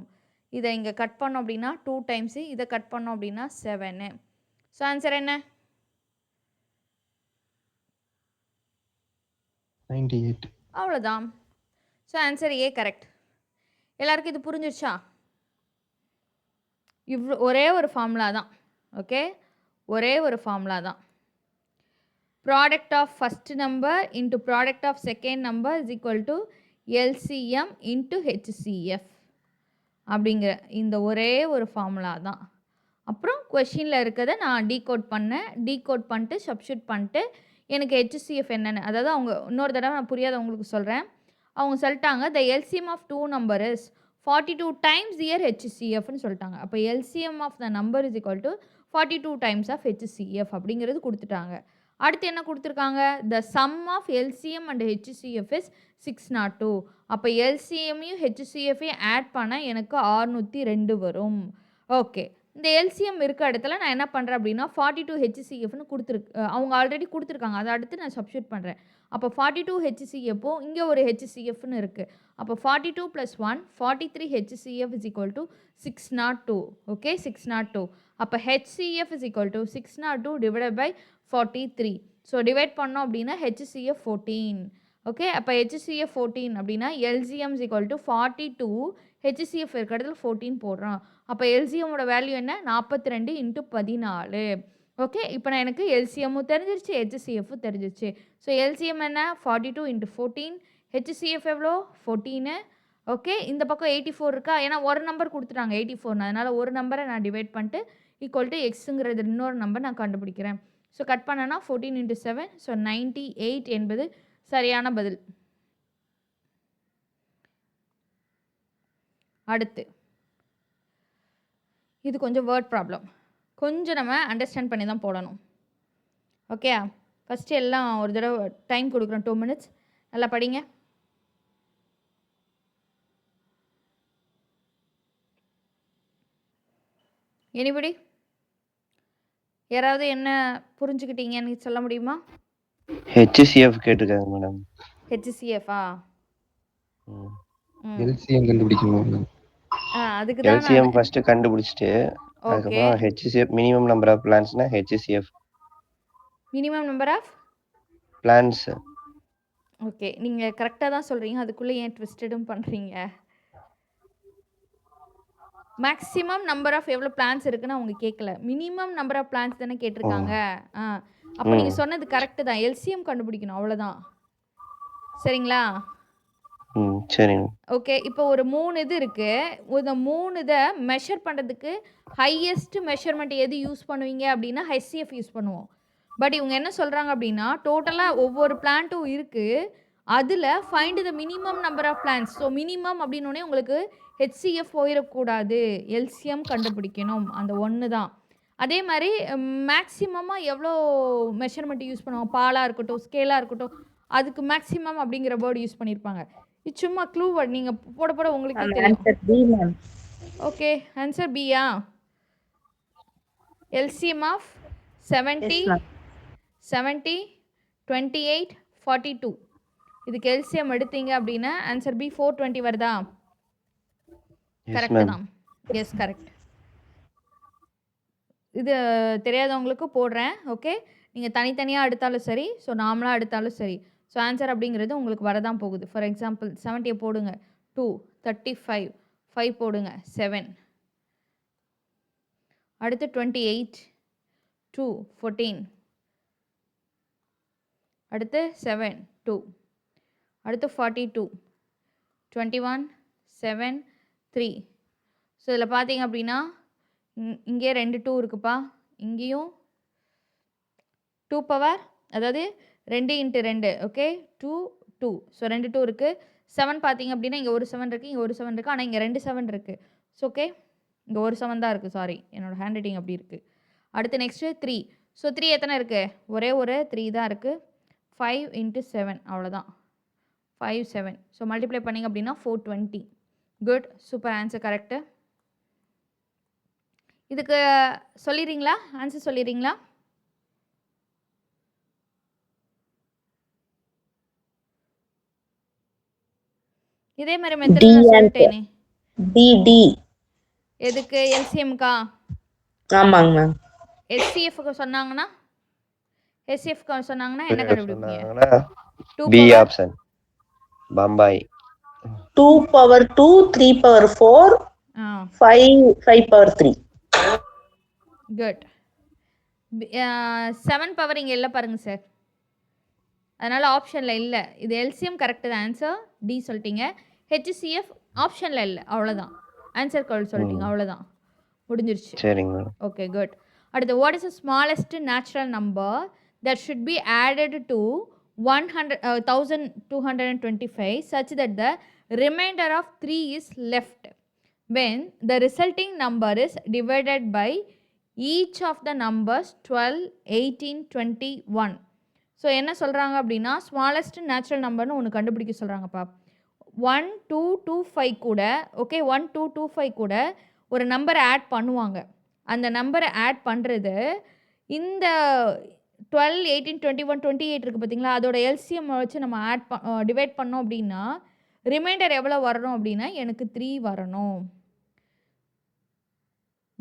இதை இங்கே கட் பண்ணோம் அப்படின்னா 2 டைம்ஸு, இதை கட் பண்ணோம் அப்படின்னா 7. ஸோ ஆன்சர் என்ன? 98. அவ்வளோதான். So answer A correct. எல்லாருக்கும் இது புரிஞ்சிருச்சா? ஒரே ஒரு ஃபார்முலா தான். ஓகே, ஒரே ஒரு ஃபார்முலா தான். Product of first number into product of second number is equal to LCM into HCF அப்படிங்கிற இந்த ஒரே ஒரு ஃபார்முலா தான். அப்புறம் கொஷினில் இருக்கிறத நான் டீகோட் பண்ணிட்டு சப்ஸ்டியூட் பண்ணிட்டு எனக்கு ஹெச்சிஎஃப் என்னென்னு, அதாவது அவங்க இன்னொரு தடவை நான் புரியாத உங்களுக்கு சொல்கிறேன். அவங்க சொல்லிட்டாங்க the LCM of 2 number is 42 times year ஹெச்சிஎஃப்னு சொல்லிட்டாங்க. அப்போ LCM of the number is equal to 42 times of HCF அப்படிங்கிறது கொடுத்துட்டாங்க. அடுத்து என்ன கொடுத்துருக்காங்க, the sum of LCM and HCF is 602. அப்போ எல்சிஎம்மையும் ஹெச்சிஎஃப்பையும் ஆட் பண்ணால் எனக்கு 602 வரும். ஓகே, இந்த எல்சிஎம் இருக்க இடத்துல நான் என்ன பண்ணுறேன் அப்படின்னா 42 ஹெச்சிஎஃப்னு அவங்க ஆல்ரெடி கொடுத்துருக்காங்க, அதை அடுத்து நான் சப்ஸ்டியூட் பண்ணுறேன். அப்போ 42 ஹெச்சிஎஃப்போ இங்கே ஒரு ஹெச்சிஎஃப்னு இருக்குது. அப்போ 42 + 1 43 HCF is equal to 602. Okay, 602. அப்போ HCF is equal to 602 divided by 43. So divide பண்ணோம் அப்படின்னா ஹெச்சிஎஃப் 14. ஓகே, அப்போ ஹெச்சிஎஃப் 14 அப்படின்னா LCM is equal to 42 HCF இருக்கிற இடத்துல 14 போடுறோம். அப்போ எல்சிஎம்மோட வேல்யூ என்ன, 42 இன்ட்டு 14. ஓகே, இப்போ நான் எனக்கு எல்சிஎம்மும் தெரிஞ்சிருச்சு, ஹெச்சிஎஃப்பும் தெரிஞ்சிருச்சு. ஸோ எல்சிஎம் என்ன, 42 இன்ட்டு 14, ஹெச்சிஎஃப் எவ்வளோ, 14. ஓகே, இந்த பக்கம் 84 இருக்கா, ஏன்னா ஒரு நம்பர் கொடுத்துட்டாங்க 84, அதனால் ஒரு நம்பரை நான் டிவைட் பண்ணிட்டு ஈக்குவல் டு எக்ஸுங்கிறது இன்னொரு நம்பர் நான் கண்டுபிடிக்கிறேன். ஸோ கட் பண்ணனா 14 இன்ட்டு 7, ஸோ 98 என்பது சரியான பதில். அடுத்து இது கொஞ்சம் வேர்ட் ப்ராப்ளம், கொஞ்சம் நம்ம அண்டர்ஸ்டாண்ட் பண்ணி தான் போடணும். ஓகே, ஃபஸ்ட்டு எல்லாம் ஒரு தடவை டைம் கொடுக்குறோம், 2 minutes, நல்லா படிங்க. எனிபடி யாராவது என்ன புரிஞ்சுக்கிட்டீங்கன்னு சொல்ல முடியுமா? ஹெச்சிஎஃப் கேட்டிருக்காங்க மேடம். ஹெச்சிஎஃபா? எல்சிஎம் கண்டுபிடிக்கணும். அதுக்கு தான் எல்சிஎம் ஃபர்ஸ்ட் கண்டுபிடிச்சிட்டு ஓகே, அதுக்கப்புறம் ஹெச்சிஎஃப் மினிமம் நம்பர் ஆஃப் பிளான்ஸ்னா HCF minimum number of plans. Okay, நீங்கள் கரெக்டாக தான் சொல்கிறீங்க, அதுக்குள்ளே ஏன் ட்விஸ்டடும் பண்ணுறீங்க? மேக்ஸிமம் நம்பர் ஆஃப் எவ்வளோ பிளான்ஸ் இருக்குன்னு அவங்க கேட்கல, மினிமம் நம்பர் ஆஃப் பிளான்ஸ் தானே கேட்டிருக்காங்க. அப்போ நீங்கள் சொன்னது கரெக்டு தான், எல்சிஎம் கண்டுபிடிக்கணும், அவ்வளோதான். சரிங்களா? சரிங்க. ஓகே, இப்போ ஒரு 3 இது இருக்குது, இந்த 3 இதை மெஷர் பண்ணுறதுக்கு ஹையஸ்ட் மெஷர்மெண்ட் எது யூஸ் பண்ணுவீங்க அப்படின்னா ஹெச்சிஎஃப் யூஸ் பண்ணுவோம். பட் இவங்க என்ன சொல்கிறாங்க அப்படின்னா டோட்டலாக ஒவ்வொரு பிளான்ட்டும் இருக்குது, அதில் find the minimum number of plans. So minimum அப்படின்னோடனே உங்களுக்கு ஹெச்சிஎஃப் போயிடக்கூடாது, எல்சிஎம் கண்டுபிடிக்கணும், அந்த ஒன்று தான். அதே மாதிரி மேக்ஸிமமாக எவ்வளோ மெஷர்மெண்ட் யூஸ் பண்ணுவோம், பாலாக இருக்கட்டும் ஸ்கேலாக இருக்கட்டும், அதுக்கு மேக்ஸிமம் அப்படிங்கிற வேர்டு யூஸ் பண்ணியிருப்பாங்க. இது சும்மா க்ளூ வேர்ட், நீங்கள் போட போட உங்களுக்கு தெரியும். ஓகே, ஆன்சர் பியா? எல்சிஎம் ஆஃப் 70 70 28 42, இதுக்கு எல்சிஎம் எடுத்தீங்க அப்படின்னா ஆன்சர் பி 420 வருதா? கரெக்டு தான், எஸ் கரெக்ட். இது தெரியாதவங்களுக்கு போடுறேன். ஓகே, நீங்கள் தனித்தனியாக எடுத்தாலும் சரி, ஸோ நார்மலாக எடுத்தாலும் சரி, ஸோ ஆன்சர் அப்படிங்கிறது உங்களுக்கு வரதான் போகுது. ஃபார் எக்ஸாம்பிள் 70 போடுங்க 2, 35 5 போடுங்க 7, அடுத்து 28 2 14, அடுத்து 7 2, அடுத்து 42 21 7 3. ஸோ இதில் பார்த்தீங்க அப்படின்னா இங்கே 2 2 இருக்குப்பா. இங்கேயும் 2 பவர் அதாவது 2 × 2 ஓகே 2 2. ஸோ 2 2 இருக்குது. 7 பார்த்தீங்க அப்படின்னா இங்கே ஒரு 7 இருக்குது, இங்கே ஒரு 7 இருக்குது. ஆனால் இங்கே 2 7 இருக்குது. ஸோ ஓகே இங்கே ஒரு 7 தான் இருக்குது. சாரி, என்னோடய ஹேண்ட் ரைட்டிங் அப்படி இருக்குது. அடுத்து நெக்ஸ்ட்டு 3. ஸோ 3 எத்தனை இருக்குது? ஒரே ஒரு 3 தான் இருக்குது. 5 × 7 அவ்வளோதான். 5 7. ஸோ மல்டிப்ளை பண்ணிங்க அப்படின்னா 420. Good, super, answer correct. இதுக்கு சொல்லிடுறீங்களா? ஆன்சர் சொல்லிடுறீங்களா? இதே மாதிரி மெத்தட் நான் சொல்லிட்டேனே. டி. எதுக்கு? எல்சிஎம்க்கா? ஆமாங்க மேம். எஸ்சிஎஃப்க்கு சொன்னாங்கன்னா என்ன கண்டுபிடிப்பீங்க? B option Bombay. 2 power 2, 3 power 4, 5 power 3. Good. 7 power இங்கே இல்லை பாருங்க சார், அதனால் ஆப்ஷனில் இல்லை. இது எல்சிஎம் கரெக்டு தான். ஆன்சர் டி சொல்லிட்டீங்க. ஹெச்சிசிஎஃப் ஆப்ஷனில் இல்லை, அவ்வளோதான். ஆன்சர் கால் சொல்லிட்டீங்க, அவ்வளோதான், முடிஞ்சிருச்சு. சரிங்க. Okay good. அடுத்து, what is the smallest natural number that should be added to 1225 such that the remainder of 3 is left when the resulting number is divided by each of the numbers 12, 18, 21. So என்ன சொல்கிறாங்க அப்படின்னா, smallest natural நம்பர்னு ஒன்று கண்டுபிடிக்க சொல்கிறாங்கப்பா. 1 2 2 5 கூட okay 1 2 2 5 கூட ஒரு நம்பரை ஆட் பண்ணுவாங்க. அந்த நம்பரை ஆட் பண்ணுறது இந்த 12, 18, 21, 28 இருக்குது பார்த்தீங்களா, அதோட எல்சிஎம் வச்சு நம்ம டிவைட் பண்ணோம் அப்படின்னா ரிமைண்டர் எவ்வளோ வரணும் அப்படின்னா எனக்கு 3 வரணும்.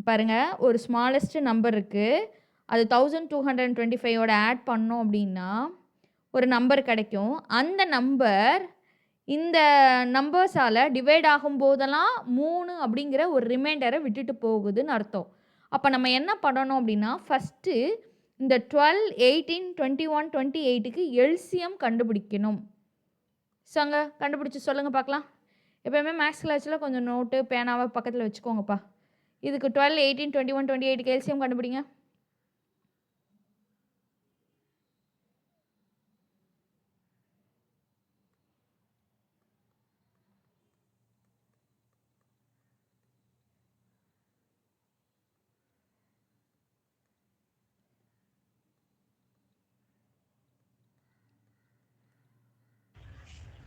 பாருங்கள், ஒரு ஸ்மாலஸ்ட் நம்பர் இருக்குது, அது 1225ஓட ஆட் பண்ணோம் அப்படின்னா ஒரு நம்பர் கிடைக்கும். அந்த நம்பர் இந்த நம்பர்ஸால் டிவைட் ஆகும்போதெல்லாம் 3 அப்படிங்கிற ஒரு ரிமைண்டரை விட்டுட்டு போகுதுன்னு அர்த்தம். அப்போ நம்ம என்ன பண்ணணும் அப்படின்னா, ஃபஸ்ட்டு இந்த 12, 18, 21, 28க்கு எல்சிஎம் கண்டுபிடிக்கணும். ஸோ அங்கே கண்டுபிடிச்சி சொல்லுங்கள் பார்க்கலாம். எப்போயுமே மேக்ஸ் கிளாஸில் கொஞ்சம் நோட்டு பேனாவை பக்கத்தில் வச்சுக்கோங்கப்பா. இதுக்கு 12, 18, 21, 28க்கு எல்சிஎம் கண்டுபிடிங்க.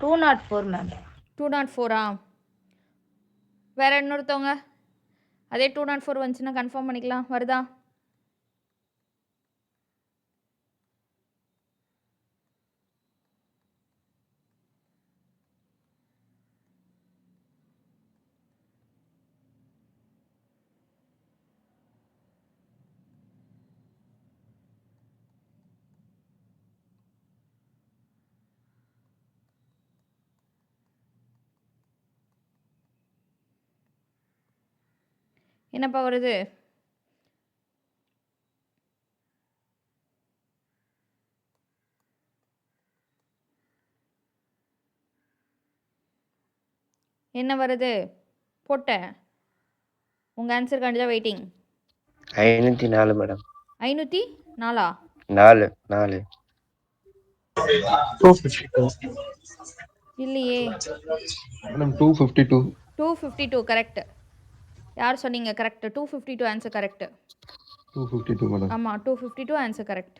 Two naught 4 ma'am. 204ஆ? வேறு இன்னொருத்தவங்க அதே 204 வந்துச்சுன்னா கன்ஃபார்ம் பண்ணிக்கலாம். வருதா? என்னப்பா வருது? என்ன வருது? போட்டேன். உங்கள் ஆன்சர் கண்டிப்பாக வெயிட்டிங். 504 மேடம். 504ஆ? 4 4 252. இல்லையே. மேடம் 252. 252 கரெக்ட். யார் சொன்னீங்க? கரெக்ட். 252 answer correct. 252 மேடம். ஆமாம், 252 ஆன்சர் கரெக்ட்.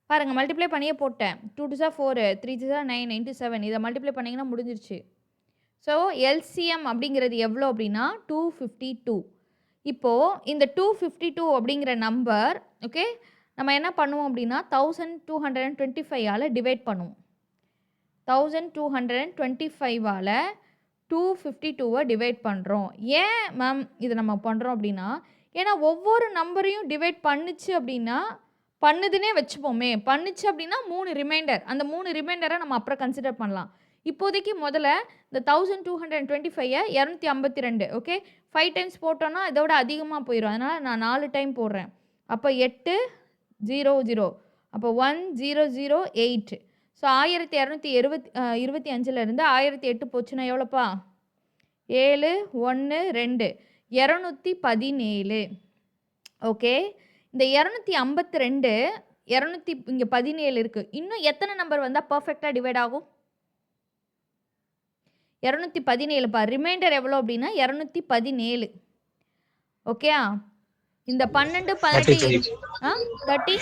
பாருங்கள், மல்டிப்ளை பண்ணியே போட்டேன். 2 2 4, 3 3 9, 97. இதை மல்டிப்ளை பண்ணிங்கன்னா முடிஞ்சிருச்சு. ஸோ எல்சிஎம் அப்படிங்கிறது எவ்வளோ அப்படின்னா 252. இப்போது இந்த 252 அப்படிங்கிற நம்பர் ஓகே நம்ம என்ன பண்ணுவோம் அப்படின்னா 1225ஆல் டிவைட் பண்ணுவோம். 1225ஆல் 252 டிவைட் பண்ணுறோம். ஏன் மேம் இது நம்ம பண்ணுறோம் அப்படின்னா, ஏன்னா ஒவ்வொரு நம்பரையும் டிவைட் பண்ணுச்சு அப்படின்னா பண்ணுதுன்னே வச்சுப்போமே. பண்ணுச்சு அப்படின்னா 3 ரிமைண்டர், அந்த 3 ரிமைண்டரை நம்ம அப்புறம் கன்சிடர் பண்ணலாம். இப்போதைக்கு முதல்ல இந்த 1225ஐ 252 ஓகே 5 டைம்ஸ் போட்டோன்னா இதோட அதிகமாக போயிடும். அதனால் நான் 4 டைம் போடுறேன். அப்போ 8 0 0, அப்போ 1008. ஸோ 1225 18 போச்சுன்னா எவ்வளோப்பா? 7 1 2. 217. ஓகே, இந்த 252 இங்கே 17 இருக்குது. இன்னும் எத்தனை நம்பர் வந்தால் பர்ஃபெக்டாக டிவைட் ஆகும்? 217 பா. ரிமைண்டர் எவ்வளோ அப்படின்னா 217. ஓகேயா? இந்த 12 18 30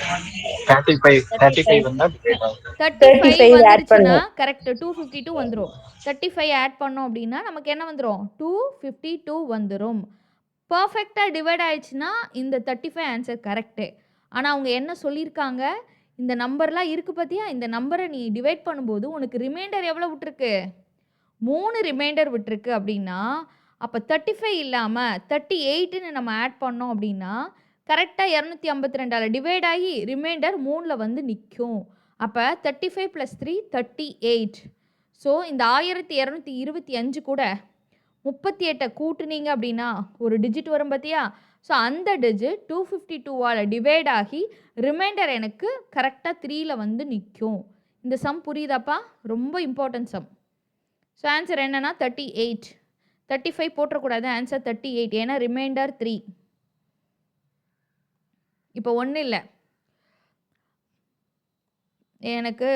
35 வந்தா divide ஆகும். 35 add வந்துருச்சுன்னா கரெக்ட் 252 வந்துடும். 35 ஆட் பண்ணோம் அப்படின்னா நமக்கு என்ன வந்துடும்? 252 வந்துடும். பர்ஃபெக்டாக டிவைட் ஆயிடுச்சுன்னா இந்த 35 ஆன்சர் கரெக்டு. ஆனால் அவங்க என்ன சொல்லியிருக்காங்க, இந்த நம்பர்லாம் இருக்குது பார்த்தியா, இந்த நம்பரை நீ டிவைட் பண்ணும்போது உனக்கு ரிமைண்டர் எவ்வளோ விட்டுருக்கு? 3 ரிமைண்டர் விட்டுருக்கு. அப்படின்னா அப்போ 35 இல்லாமல் 38ன்னு நம்ம ஆட் பண்ணோம் அப்படின்னா கரெக்டாக 252 டிவைட் ஆகி ரிமைண்டர் 3ல் வந்து நிற்கும். அப்போ 35 + 3 38. ஸோ இந்த 1225 கூட 38 கூட்டுனீங்க அப்படின்னா ஒரு டிஜிட் வரும் பார்த்தியா? ஸோ அந்த டிஜிட் 252ஆல் டிவைட் ஆகி ரிமைண்டர் எனக்கு கரெக்டாக 3ல் வந்து நிற்கும். இந்த சம் புரியுதாப்பா? ரொம்ப இம்பார்ட்டன்ட் சம். ஸோ ஆன்சர் என்னன்னா 38. 35 போட்டக்கூடாது, ஆன்சர் 38. ஏன்னா ரிமைண்டர் 3. இப்போ ஒன்றும் இல்லை, எனக்கு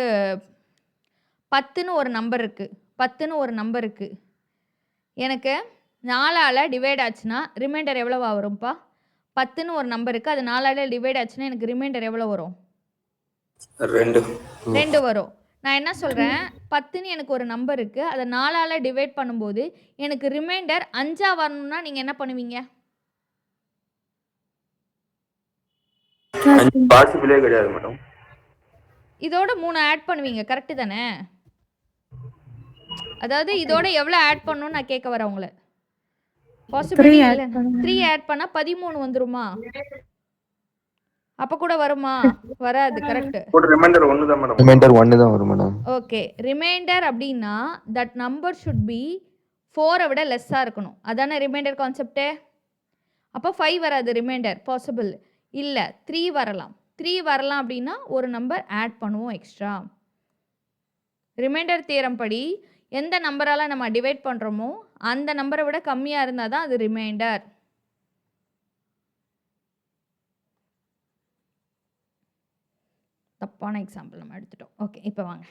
10ன்னு ஒரு நம்பர் இருக்குது. எனக்கு 4ஆல் டிவைட் ஆச்சுன்னா ரிமைண்டர் எவ்வளோவா வரும்ப்பா? 10ன்னு ஒரு நம்பர் இருக்குது, அது 4ஆல் டிவைட் ஆச்சுன்னா எனக்கு ரிமைண்டர் எவ்வளோ வரும்? 2 வரும். நான் என்ன சொல்கிறேன், 10ன்னு எனக்கு ஒரு நம்பர் இருக்குது, அதை 4ஆல் டிவைட் பண்ணும்போது எனக்கு ரிமைண்டர் 5ஆ வரணும்னா நீங்கள் என்ன பண்ணுவீங்க? பாசிபிளே கிடையாது மேடம். இதோட 3 ஆட் பண்ணுவீங்க, கரெக்டு தானே? அதாவது இதோட எவ்வளோ ஆட் பண்ணணும்னு நான் கேட்க வரேன் உங்களை. பாசிபிலிட்டி இல்லை. 3 ஆட் பண்ணால் 13 வந்துருமா? அப்போ கூட வருமா? வராது. கரெக்ட். ரிமைண்டர் 1 தான் மேடம். ரிமைண்டர் 1 தான் வரும் மேடம். ஓகே, ரிமைண்டர் அப்படின்னா தட் நம்பர் ஷுட் பி 4 விட லெஸ்ஸாக இருக்கணும். அதானே ரிமைண்டர் கான்செப்டே. அப்போ 5 வராது ரிமைண்டர், பாசிபிள் இல்லை. 3 வரலாம். 3 வரலாம் அப்படின்னா ஒரு நம்பர் ஆட் பண்ணுவோம் எக்ஸ்ட்ரா. ரிமைண்டர் தியரம் படி எந்த நம்பரால் நம்ம டிவைட் பண்ணுறோமோ அந்த நம்பரை விட கம்மியாக இருந்தால் தான் அது ரிமைண்டர். தப்பான எக்ஸாம்பிள் நம்ம எடுத்துட்டோம். ஓகே, இப்போ வாங்க.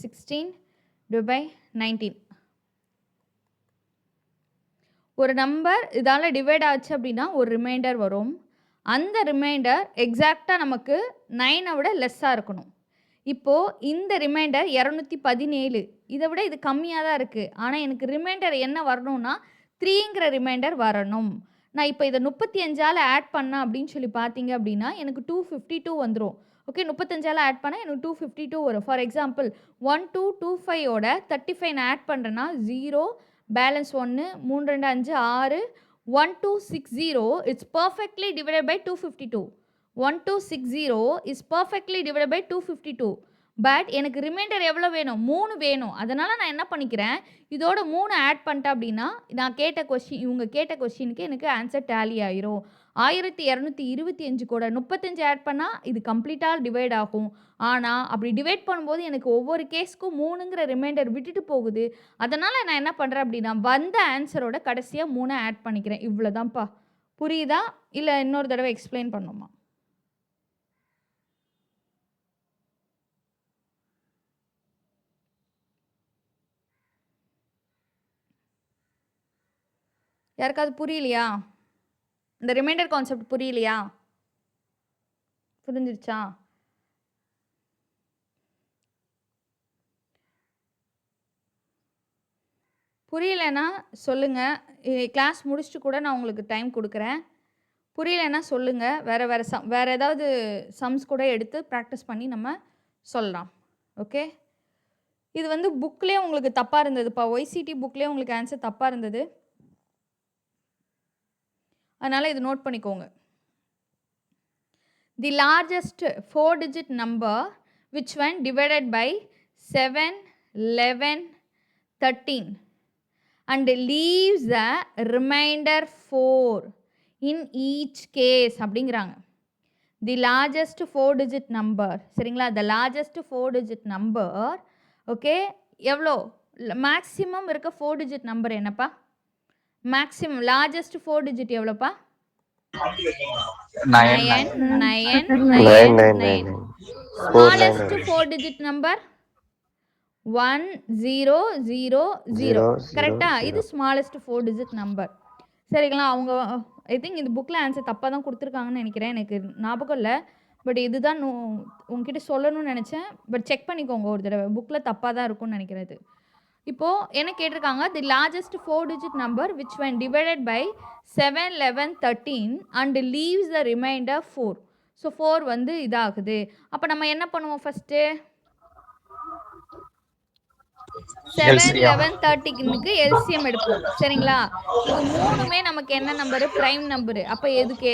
16/19. ஒரு நம்பர் இதால் டிவைட் ஆச்சு அப்படின்னா ஒரு ரிமைண்டர் வரும். அந்த ரிமைண்டர் எக்ஸாக்டாக நமக்கு 9 விட லெஸ்ஸாக இருக்கணும். இப்போது இந்த ரிமைண்டர் 217, இதை விட இது கம்மியாக தான் இருக்குது. ஆனால் எனக்கு ரிமைண்டர் என்ன வரணும்னா 3ங்கிற ரிமைண்டர் வரணும். நான் இப்போ இதை 35ஆல் ஆட் பண்ணேன் அப்படின்னு சொல்லி பார்த்தீங்க அப்படின்னா எனக்கு 252 வந்துடும். ஓகே, 35ஆல் ஆட் பண்ணால் எனக்கு 252 வரும். ஃபார் எக்ஸாம்பிள் 1225ஓட 35 நான் ஆட் பண்ணுறேன்னா 0, balance 1, 3 2 5 6, 1260 it's perfectly divided by 252. 1260 is perfectly divided by 252. But எனக்கு ரிமைண்டர் எவ்வளோ வேணும்? 3 வேணும். அதனால் நான் என்ன பண்ணிக்கிறேன், இதோட 3 ஆட் பண்ணிட்டேன் அப்படின்னா நான் கேட்ட கொஸ்டின், இவங்க கேட்ட கொஸ்டினுக்கு எனக்கு ஆன்சர் டேலி ஆயிரும். 1225 கூட 35 ஆட் பண்ணால் இது கம்ப்ளீட்டாக டிவைட் ஆகும். ஆனால் அப்படி டிவைட் பண்ணும்போது எனக்கு ஒவ்வொரு கேஸ்க்கும் 3ங்கிற ரிமைண்டர் விட்டுட்டு போகுது. அதனால் நான் என்ன பண்ணுறேன் அப்படின்னா வந்த ஆன்சரோட கடைசியாக 3 ஆட் பண்ணிக்கிறேன். இவ்வளோதான்ப்பா. புரியுதா இல்லை இன்னொரு தடவை எக்ஸ்பிளைன் பண்ணுமா? யாருக்காவது புரியலையா? இந்த ரிமைண்டர் கான்செப்ட் புரியலையா? புரிஞ்சிருச்சா? புரியலைன்னா சொல்லுங்கள். கிளாஸ் முடிச்சுட்டு கூட நான் உங்களுக்கு டைம் கொடுக்குறேன். புரியலைன்னா சொல்லுங்கள். வேறு ஏதாவது சம்ஸ் கூட எடுத்து ப்ராக்டிஸ் பண்ணி நம்ம சொல்லலாம். ஓகே, இது வந்து புக்லேயே உங்களுக்கு தப்பாக இருந்ததுப்பா. ஒய்சிடி புக்லேயே உங்களுக்கு ஆன்சர் தப்பாக இருந்தது. அதனால் இது நோட் பண்ணிக்கோங்க. The largest 4-digit number which when divided by 7, 11, 13 and leaves a remainder 4 in each case அப்படிங்கிறாங்க. தி லார்ஜஸ்ட் 4-digit number, சரிங்களா? The largest 4-digit number. Okay, எவ்வளோ மேக்ஸிமம் இருக்க 4-digit நம்பர் என்னப்பா? மேக்ஸிமம் லார்ஜஸ்ட் 4 டிஜிட் எவ்வளோப்பா? 9 9 9 9 9 9 9. 9 smallest 4 digit number 1 0 0 0. கரெக்டா? இது smallest 4 digit number. சரிங்களா? அவங்க ஐ திங்க் இந்த புக்கில் ஆன்சர் தப்பாக தான் கொடுத்துருக்காங்கன்னு நினைக்கிறேன். எனக்கு ஞாபகம் இல்லை. பட் இதுதான் உங்ககிட்ட சொல்லணும்னு நினச்சேன். பட் செக் பண்ணிக்கோங்க ஒரு தடவை. புக்கில் தப்பாக தான் இருக்கும்னு நினைக்கிறேன் இது. இப்போது என்ன கேட்டிருக்காங்க, தி largest 4 digit number which when divided by 7 11 13 and leaves the remainder 4. So 4 வந்து இதாகுது. அப்போ நம்ம என்ன பண்ணுவோம் ஃபஸ்ட்டு? 7 11 13க்கு எல்சிஎம் எடுப்போம். சரிங்களா? இது மூணுமே நமக்கு என்ன நம்பரு? Prime number. அப்போ இதுக்கு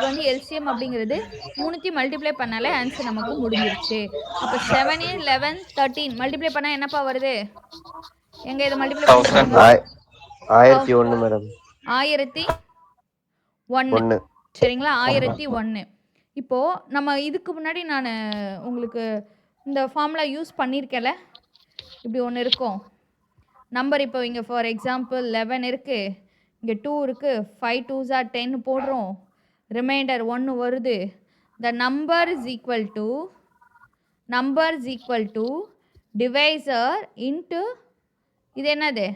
வந்து எல்சிஎம் அப்படிங்கிறது மூணுத்தையும் மல்டிப்ளை பண்ணாலே ஆன்சர் நமக்கு முடிஞ்சிருச்சு. அப்போ 7 11 13 மல்டிப்ளை பண்ணால் என்னப்பா வருது? எங்க இதை மல்டிப்ளை பண்ணுங்க. 1001 மேடம். 1001. சரிங்களா? 1001. இப்போது நம்ம இதுக்கு முன்னாடி நான் உங்களுக்கு இந்த ஃபார்முலா யூஸ் பண்ணியிருக்கேன்ல, இப்படி ஒன்று இருக்கும் நம்பர். இப்போ இங்கே ஃபார் எக்ஸாம்பிள் 11 இருக்குது, இங்கே 2 இருக்குது, 5 2s are 10 போடுறோம், ரிமைண்டர் 1 வருது. த number is equal to divisor into இது என்னது?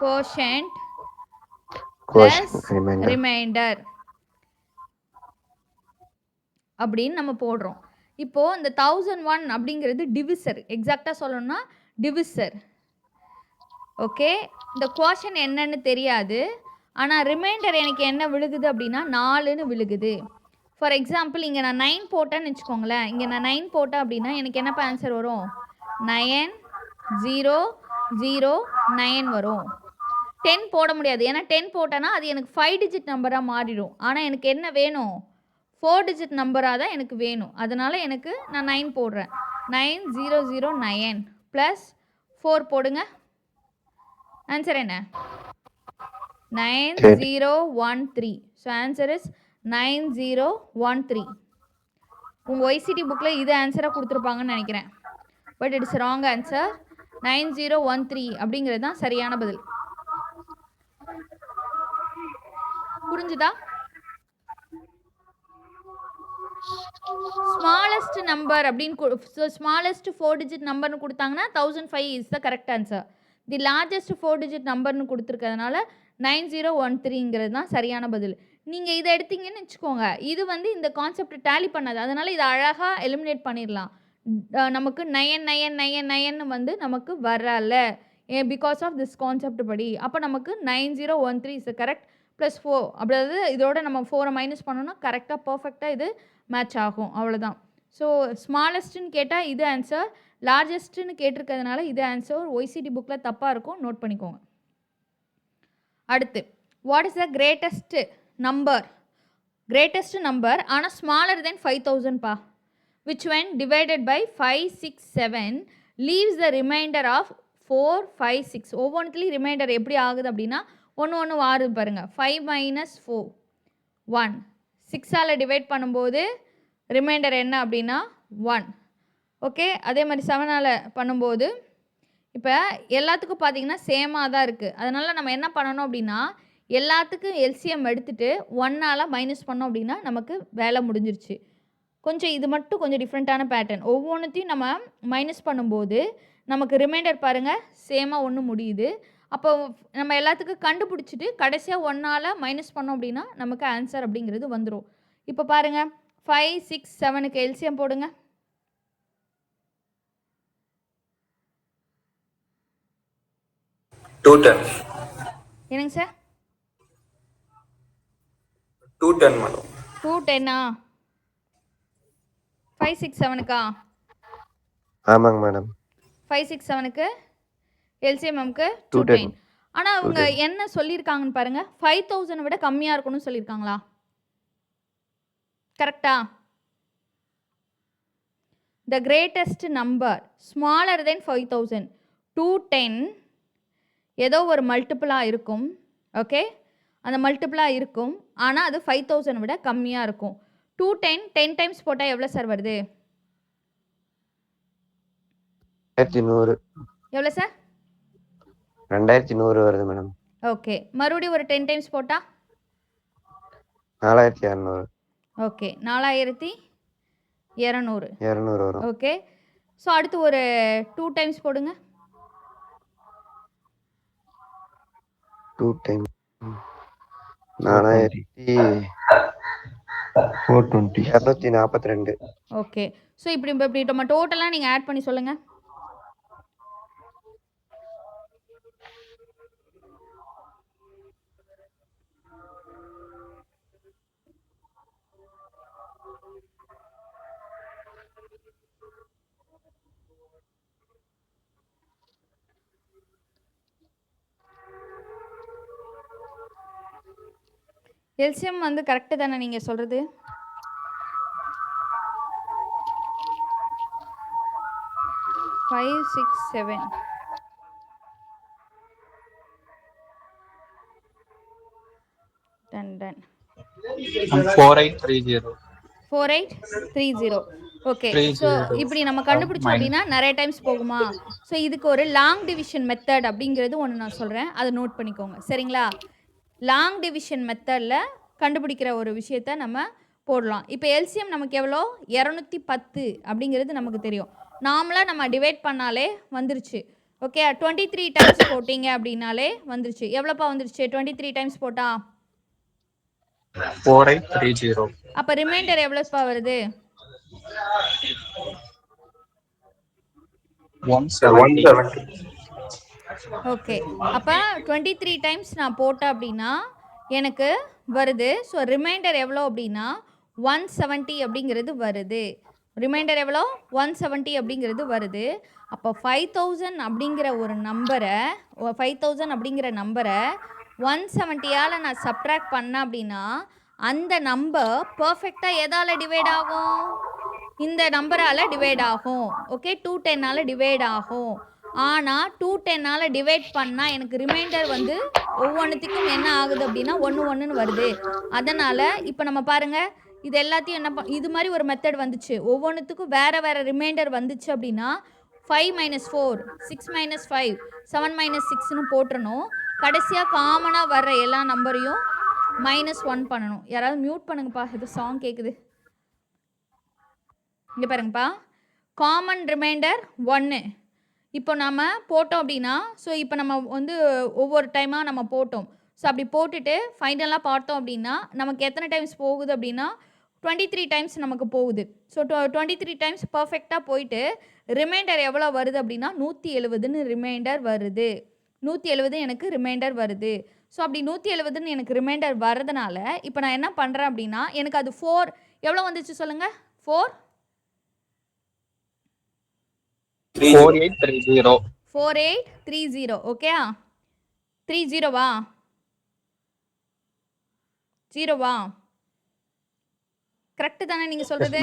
கோஷன்ட் ப்ளஸ் ரிமைண்டர் அப்படின்னு நம்ம போடுறோம். இப்போது இந்த 1001 அப்படிங்கிறது டிவிசர். எக்ஸாக்டாக சொல்லணும்னா டிவிசர். ஓகே, இந்த கோஷன் என்னன்னு தெரியாது. ஆனால் ரிமைண்டர் எனக்கு என்ன விழுகுது அப்படின்னா 4ன்னு விழுகுது. ஃபார் எக்ஸாம்பிள் இங்கே நான் 9 போட்டேன்னு வச்சுக்கோங்களேன். இங்கே நான் 9 போட்டேன் அப்படின்னா எனக்கு என்னப்பா ஆன்சர் வரும்? 9 0 0 9 வரும். 10 போட முடியாது. ஏன்னா 10 போட்டேன்னா அது எனக்கு 5 டிஜிட் நம்பராக மாறிடும். ஆனால் எனக்கு என்ன வேணும்? 4 டிஜிட் நம்பராக தான் எனக்கு வேணும். அதனால் எனக்கு நான் 9 போடுறேன். 9 0 0 9 ப்ளஸ் 4 போடுங்க. ஆன்சர் என்ன? 9013. So answer is 9013. உங்கள் ஒய்சிடி புக்கில் இது ஆன்சராக கொடுத்துருப்பாங்கன்னு நினைக்கிறேன். But it's wrong answer. 9013 அப்படிங்கிறது தான் சரியான பதில். புரிஞ்சுதா? ஸ்மாலஸ்ட் நம்பர் அப்படின்னு ஸ்மாலஸ்ட் 4 டிஜிட் நம்பர்னு கொடுத்தாங்கன்னா 1005 is the correct answer. The largest 4 digit நம்பர்னு கொடுத்துருக்கிறதுனால 9013ங்கிறது தான் சரியான பதில். நீங்கள் இதை எடுத்தீங்கன்னு வச்சுக்கோங்க, இது வந்து இந்த கான்செப்ட் டேலி பண்ணாது. அதனால் இதை அழகாக எலிமினேட் பண்ணிடலாம். நமக்கு 9999 வந்து நமக்கு வரல பிகாஸ் ஆஃப் திஸ் கான்செப்ட் படி. அப்போ நமக்கு 9013 இஸ் கரெக்ட் ப்ளஸ் 4. அதாவது இதோட நம்ம 4 மைனஸ் பண்ணோன்னா கரெக்டாக பர்ஃபெக்டாக இது மேட்ச் ஆகும். அவ்வளோதான். ஸோ ஸ்மாலஸ்ட்டுன்னு கேட்டால் இது ஆன்சர், லார்ஜஸ்ட்டுன்னு கேட்டிருக்கிறதுனால இது ஆன்சர். ஒய்சிடி புக்கில் தப்பாக இருக்கும், நோட் பண்ணிக்கோங்க. அடுத்து, what is the greatest number? Greatest number ஆனால் smaller than 5000 which when divided by 5 6 7 leaves the remainder of 4 5 6. ஒவ்வொன்றுத்துலேயும் reminder எப்படி ஆகுது அப்படின்னா ஒன்று வாரு பாருங்கள். 5 minus 4 1. 6ஆல் டிவைட் பண்ணும்போது ரிமைண்டர் என்ன அப்படின்னா 1. ஓகே, அதே மாதிரி 7ஆல் பண்ணும்போது இப்போ எல்லாத்துக்கும் பார்த்தீங்கன்னா சேமாக தான் இருக்குது. அதனால் நம்ம என்ன பண்ணணும் அப்படின்னா எல்லாத்துக்கும் எல்சிஎம் எடுத்துகிட்டு 1ஆல் மைனஸ் பண்ணோம் அப்படின்னா நமக்கு வேலை முடிஞ்சிருச்சு. கொஞ்சம் இது மட்டும் கொஞ்சம் டிஃப்ரெண்ட்டான பேட்டர்ன். ஒவ்வொன்றுத்தையும் நம்ம மைனஸ் பண்ணும்போது நமக்கு ரிமைண்டர் பாருங்கள் சேமாக ஒன்று முடியுது. அப்போ நம்ம எல்லாத்துக்கும் கண்டுபிடிச்சிட்டு கடைசியாக 1ஆல் மைனஸ் பண்ணோம் அப்படின்னா நமக்கு ஆன்சர் அப்படிங்கிறது வந்துடும். இப்போ பாருங்கள் 5 6 7க்கு எல்சிஎம் போடுங்க. என்னங்க சார்? 210 மேடம். 210ஆ? 5 6 7க்கா? ஆமாங்க மேடம். 5 6 7க்கு எல்சிஎம்க்கு 210. ஆனால் அவங்க என்ன சொல்லியிருக்காங்கன்னு பாருங்கள், 5000 விட கம்மியாக இருக்கணும்னு சொல்லியிருக்காங்களா? கரெக்டா? The greatest number smaller than 5000. 210 ஏதோ ஒரு மல்டிப்புளாக இருக்கும். ஓகே, அந்த மல்டிப்புளாக இருக்கும், ஆனால் அது 5000 விட கம்மியாக இருக்கும். 210 10 டைம்ஸ் போட்டால் எவ்வளோ சார் வருது? 2100. எவ்வளோ சார்? 2100 வருது மேடம். ஓகே, மறுபடியும் ஒரு 10 டைம்ஸ் போட்டா 4200 ஓகே, 4200 வரும். ஓகே. ஸோ அடுத்து ஒரு 2 டைம்ஸ் போடுங்க. 2 டைம் 242. ஓகே. ஸோ இப்படி நம்ம டோட்டலாக நீங்கள் ஆட் பண்ணி சொல்லுங்கள். எல்சிஎம் வந்து கரெக்டு தானே நீங்கள் சொல்கிறது? Five six seven done 4830 okay. So இப்படி நம்ம கண்டுபிடிச்சோம் அப்படின்னா நிறைய டைம்ஸ் போகுமா? ஸோ இதுக்கு ஒரு லாங் டிவிஷன் மெத்தட் அப்படிங்கிறது ஒன்று நான் சொல்கிறேன், அதை நோட் பண்ணிக்கோங்க சரிங்களா? லாங் டிவிஷன் மெத்தடில் கண்டுபிடிக்கிற ஒரு விஷயத்த நம்ம போடலாம். இப்போ எல்சிஎம் நமக்கு எவ்வளோ? 210 அப்படிங்கிறது நமக்கு தெரியும். நார்மலாக நம்ம டிவைட் பண்ணாலே வந்துருச்சு. ஓகே, 23 டைம்ஸ் போட்டிங்க அப்படின்னாலே வந்துருச்சு. எவ்வளோப்பா வந்துருச்சு 23 டைம்ஸ் போட்டா? 4830. அப்போ ரிமைண்டர் எவ்வளோப்பா வருது? 170. ஓகே, அப்போ 23 டைம்ஸ் நான் போட்டேன் அப்படின்னா எனக்கு வருது. ஸோ ரிமைண்டர் எவ்வளோ அப்படின்னா 170 அப்படிங்கிறது வருது. ரிமைண்டர் எவ்வளோ? 170 அப்படிங்கிறது வருது. அப்போ 5000 அப்படிங்கிற ஒரு நம்பரை 170ஆல் நான் சப்ட்ராக்ட் பண்ணேன் அப்படின்னா அந்த நம்பர் பர்ஃபெக்டாக எதால் டிவைட் ஆகும்? இந்த நம்பரால் டிவைட் ஆகும். ஓகே, 210ஆல் டிவைட் ஆகும். ஆனால் 210ஆல் டிவைட் பண்ணால் எனக்கு ரிமைண்டர் வந்து ஒவ்வொன்றுத்துக்கும் என்ன ஆகுது அப்படின்னா 1 வருது. அதனால் இப்போ நம்ம பாருங்கள், இது எல்லாத்தையும் என்ன இது மாதிரி ஒரு மெத்தட் வந்துச்சு. ஒவ்வொன்றுத்துக்கும் வேறு ரிமைண்டர் வந்துச்சு அப்படின்னா 5 - 4 6 - 5 7 - 6ன்னு போட்டுறணும். கடைசியாக காமனாக வர்ற எல்லா நம்பரையும் -1 பண்ணணும். யாராவது மியூட் பண்ணுங்கப்பா, இது சாங் கேட்குது. இங்கே பாருங்கப்பா, காமன் ரிமைண்டர் 1 இப்போ நம்ம போட்டோம் அப்படின்னா, ஸோ இப்போ நம்ம வந்து ஒவ்வொரு டைமாக நம்ம போட்டோம். ஸோ அப்படி போட்டுட்டு ஃபைனலாக பார்த்தோம் அப்படின்னா நமக்கு எத்தனை டைம்ஸ் போகுது அப்படின்னா 23 டைம்ஸ் நமக்கு போகுது. ஸோ 23 டைம்ஸ் பர்ஃபெக்டாக போயிட்டு ரிமைண்டர் எவ்வளோ வருது அப்படின்னா 170ன்னு ரிமைண்டர் வருது. 170 எனக்கு ரிமைண்டர் வருது. ஸோ அப்படி 170ன்னு எனக்கு ரிமைண்டர் வர்றதுனால இப்போ நான் என்ன பண்ணுறேன் அப்படின்னா எனக்கு அது 4 எவ்வளோ வந்துச்சு சொல்லுங்கள்? 4830 ஓகேயா? 30வா? 0வா? கரெக்டு தானே நீங்கள் சொல்கிறது?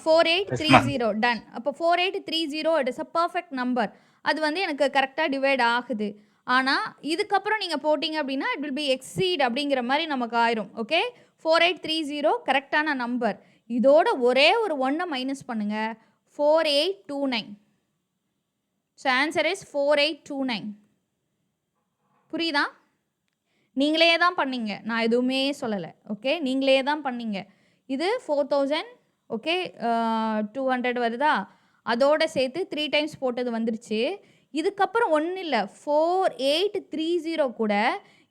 4830 டன். அப்போ 4830 it is a perfect number. அது வந்து எனக்கு கரெக்டாக டிவைட் ஆகுது. ஆனால் இதுக்கப்புறம் நீங்கள் போட்டிங்க அப்படின்னா இட் வில் பி எக்ஸீட் அப்படிங்கிற மாதிரி நமக்கு ஆயிரும். ஓகே, 4830 கரெக்டான நம்பர். இதோட ஒரே ஒரு 1 மைனஸ் பண்ணுங்கள், 4829. So answer is 4829. புரியுதா? நீங்களே தான் பண்ணீங்க, நான் எதுவுமே சொல்லலை. ஓகே, நீங்களே தான் பண்ணீங்க. இது 4000 ஓகே 200 வருதா? அதோடு சேர்த்து 3 டைம்ஸ் போட்டது வந்துருச்சு. இதுக்கப்புறம் ஒன்றும் இல்லை, 4830 கூட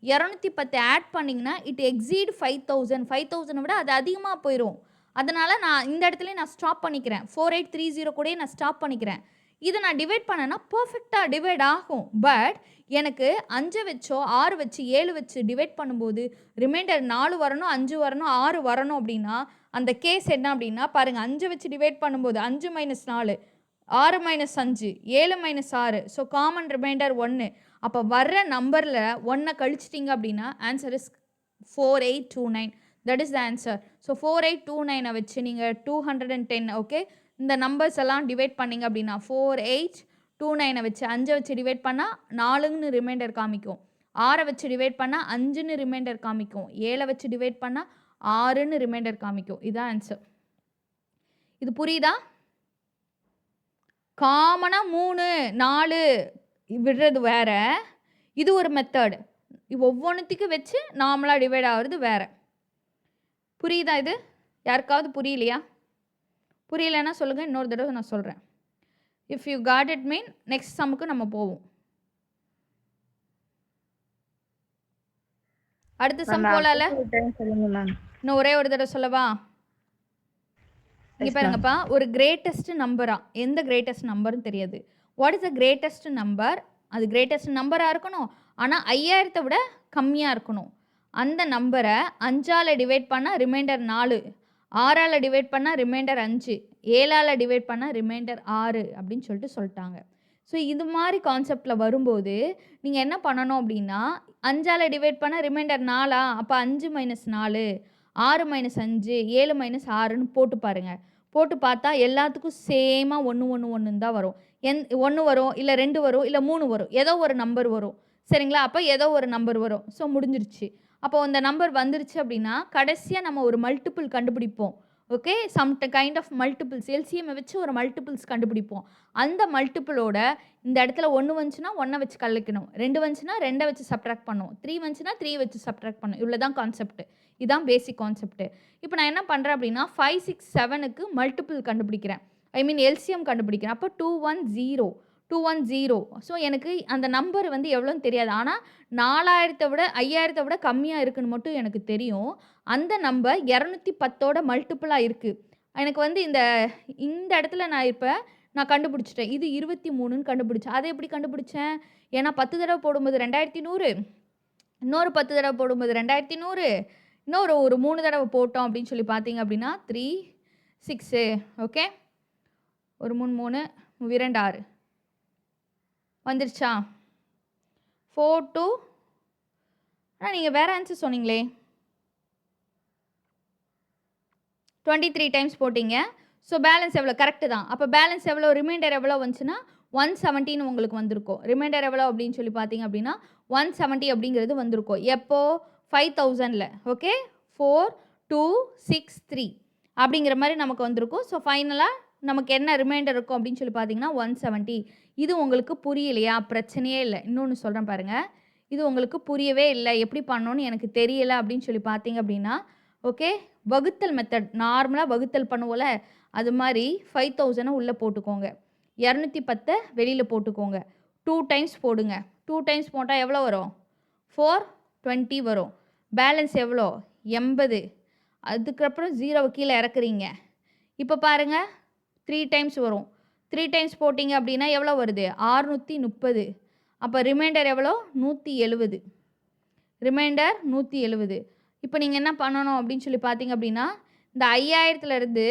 210 ஆட் பண்ணிங்கன்னா இட் எக்ஸீட் 5000. 5000 விட அது அதிகமாக போயிடும். அதனால் நான் இந்த இடத்துல நான் ஸ்டாப் பண்ணிக்கிறேன். 4830 கூட நான் ஸ்டாப் பண்ணிக்கிறேன். இதை நான் டிவைட் பண்ணேன்னா பர்ஃபெக்டாக டிவைட் ஆகும். பட் எனக்கு 5 வச்சோ 6 வச்சு 7 வச்சு டிவைட் பண்ணும்போது ரிமைண்டர் 4 வரணும், 5 வரணும், 6 வரணும். அப்படின்னா அந்த கேஸ் என்ன அப்படின்னா பாருங்கள், 5 வச்சு டிவைட் பண்ணும்போது 5 - 4 6 - 5 7 - 6. So common reminder 1. அப்போ வர்ற நம்பரில் 1 கழிச்சிட்டிங்க அப்படின்னா answer is 4829. That is the answer. So 4829 வச்சு நீங்கள் 210 ஓகே இந்த நம்பர்ஸ் எல்லாம் டிவைட் பண்ணிங்க அப்படின்னா 4829 வச்சு 5 வச்சு டிவைட் பண்ணால் 4ன்னு ரிமைண்டர் காமிக்கும். 6 வச்சு டிவைட் பண்ணால் 5ன்னு ரிமைண்டர் காமிக்கும். 7 வச்சு டிவைட் பண்ணால் 6ன்னு ரிமைண்டர் காமிக்கும். இதுதான் ஆன்சர். இது புரியுதா? காமனாக 3 4 விடுறது வேற, இது ஒரு மெத்தட். ஒவ்வொன்றுத்துக்கு வச்சு நார்மலாக டிவைட் ஆகிறது வேறு. புரியுதா? இது யாருக்காவது புரியலையா? புரியலைன்னா சொல்லுங்கள், இன்னொரு தடவை நான் சொல்கிறேன். If you got it mean next சம்முக்கு நம்ம போவோம். அடுத்த சம் போகலாம்ல? சொல்லுங்க மேம். இன்னும் ஒரே ஒரு தடவை சொல்லவா? இங்கே பாருங்கப்பா, ஒரு கிரேட்டஸ்ட் நம்பரா, எந்த கிரேட்டஸ்ட் நம்பர்னு தெரியாது. What is the greatest number? அது கிரேட்டஸ்ட் நம்பராக இருக்கணும், ஆனால் 5000 விட கம்மியாக இருக்கணும். அந்த நம்பரை 5ஆல் டிவைட் பண்ணால் ரிமைண்டர் 4, 6ஆல் டிவைட் பண்ணால் ரிமைண்டர் 5, 7ஆல் டிவைட் பண்ணால் ரிமைண்டர் 6 அப்படின்னு சொல்லிட்டாங்க. ஸோ இது மாதிரி கான்செப்டில் வரும்போது நீங்கள் என்ன பண்ணணும் அப்படின்னா, 5ஆல் டிவைட் பண்ணால் ரிமைண்டர் 4, அப்போ 5 - 4, 6 - 5, 7 - 6ன்னு போட்டு பாருங்கள். போட்டு பார்த்தா எல்லாத்துக்கும் சேமாக 1 1 1 தான் வரும். 1 வரும், இல்லை 2 வரும், இல்லை 3 வரும், ஏதோ ஒரு நம்பர் வரும். சரிங்களா? அப்போ ஏதோ ஒரு நம்பர் வரும். ஸோ முடிஞ்சிருச்சு. அப்போ அந்த நம்பர் வந்துருச்சு அப்படின்னா கடைசியாக நம்ம ஒரு மல்டிபிள் கண்டுபிடிப்போம். Okay, some kind of multiples, எல்சிஎம்மை வச்சு ஒரு மல்டிபிள்ஸ் கண்டுபிடிப்போம். அந்த மல்டிபிளோட இந்த இடத்துல 1 வந்துச்சுன்னா 1 வச்சு கழிக்கணும், 2 வந்துச்சுன்னா 2 வச்சு சப்ட்ராக்ட் பண்ணணும், 3 வந்துச்சுன்னா 3 வச்சு சப்ட்ராக்ட் பண்ணணும். இவ்வளோ தான் கான்செப்ட். இதுதான் பேசிக் கான்செப்ட். இப்போ நான் என்ன பண்ணுறேன் அப்படின்னா 5 6 7க்கு மல்டிபிள் கண்டுபிடிக்கிறேன், ஐ மீன் எல்சிஎம் கண்டுபிடிக்கிறேன். அப்போ 210 210. ஸோ எனக்கு அந்த நம்பர் வந்து எவ்வளோன்னு தெரியாது, ஆனால் 4000 விட 5000 விட கம்மியாக இருக்குன்னு மட்டும் எனக்கு தெரியும். அந்த நம்பர் 210ஓட மல்டிப்புளாக இருக்குது. எனக்கு வந்து இந்த இடத்துல நான் கண்டுபிடிச்சிட்டேன், இது 23ன்னு கண்டுபிடிச்சேன். அதை எப்படி கண்டுபிடிச்சேன்? ஏன்னா 10 தடவை போடும்போது 2100, இன்னொரு 10 தடவை போடும்போது 2100, இன்னொரு 3 தடவை போட்டோம் அப்படின்னு சொல்லி பார்த்தீங்க அப்படின்னா 3 6, ஓகே, ஒரு 3 3 2 6 வந்துருச்சா? 4 2. ஆனால் நீங்கள் வேறு ஆன்சர் சொன்னீங்களே, 23 டைம்ஸ் போட்டிங்க. ஸோ பேலன்ஸ் எவ்வளோ? கரெக்டு தான். அப்போ பேலன்ஸ் எவ்வளோ? ரிமைண்டர் எவ்வளோ வந்துச்சுன்னா 170 உங்களுக்கு வந்திருக்கும். ரிமைண்டர் எவ்வளோ அப்படின்னு சொல்லி பார்த்தீங்க அப்படின்னா 170 அப்படிங்கிறது வந்திருக்கும். எப்போ? 5000ல். ஓகே, 4 2 6 3 அப்படிங்கிற மாதிரி நமக்கு வந்திருக்கும். ஸோ ஃபைனலாக நமக்கு என்ன ரிமைண்டர் இருக்கும் அப்படின்னு சொல்லி பார்த்தீங்கன்னா 170. இது உங்களுக்கு புரியலையா? பிரச்சனையே இல்லை. இன்னொன்று சொல்கிறேன் பாருங்கள், இது உங்களுக்கு புரியவே இல்லை, எப்படி பண்ணணும்னு எனக்கு தெரியலை அப்படின்னு சொல்லி பார்த்தீங்க அப்படின்னா, ஓகே, வகுத்தல் மெத்தட், நார்மலாக வகுத்தல் பண்ணுவோல, அது மாதிரி 5000 உள்ளே போட்டுக்கோங்க, 210 வெளியில் போட்டுக்கோங்க, 2 டைம்ஸ் போடுங்க. 2 டைம்ஸ் போட்டால் எவ்வளோ வரும்? 420 வரும். பேலன்ஸ் எவ்வளோ? 80. அதுக்கப்புறம் 0 கீழே இறக்குறீங்க. இப்போ பாருங்கள், 3 டைம்ஸ் வரும். 3 டைம்ஸ் போட்டிங்க அப்படின்னா எவ்வளோ வருது? 630. அப்போ ரிமைண்டர் எவ்வளோ? 170. ரிமைண்டர் 170. இப்போ நீங்கள் என்ன பண்ணணும் அப்படின்னு சொல்லி பார்த்தீங்க அப்படின்னா, இந்த 5000லேருந்து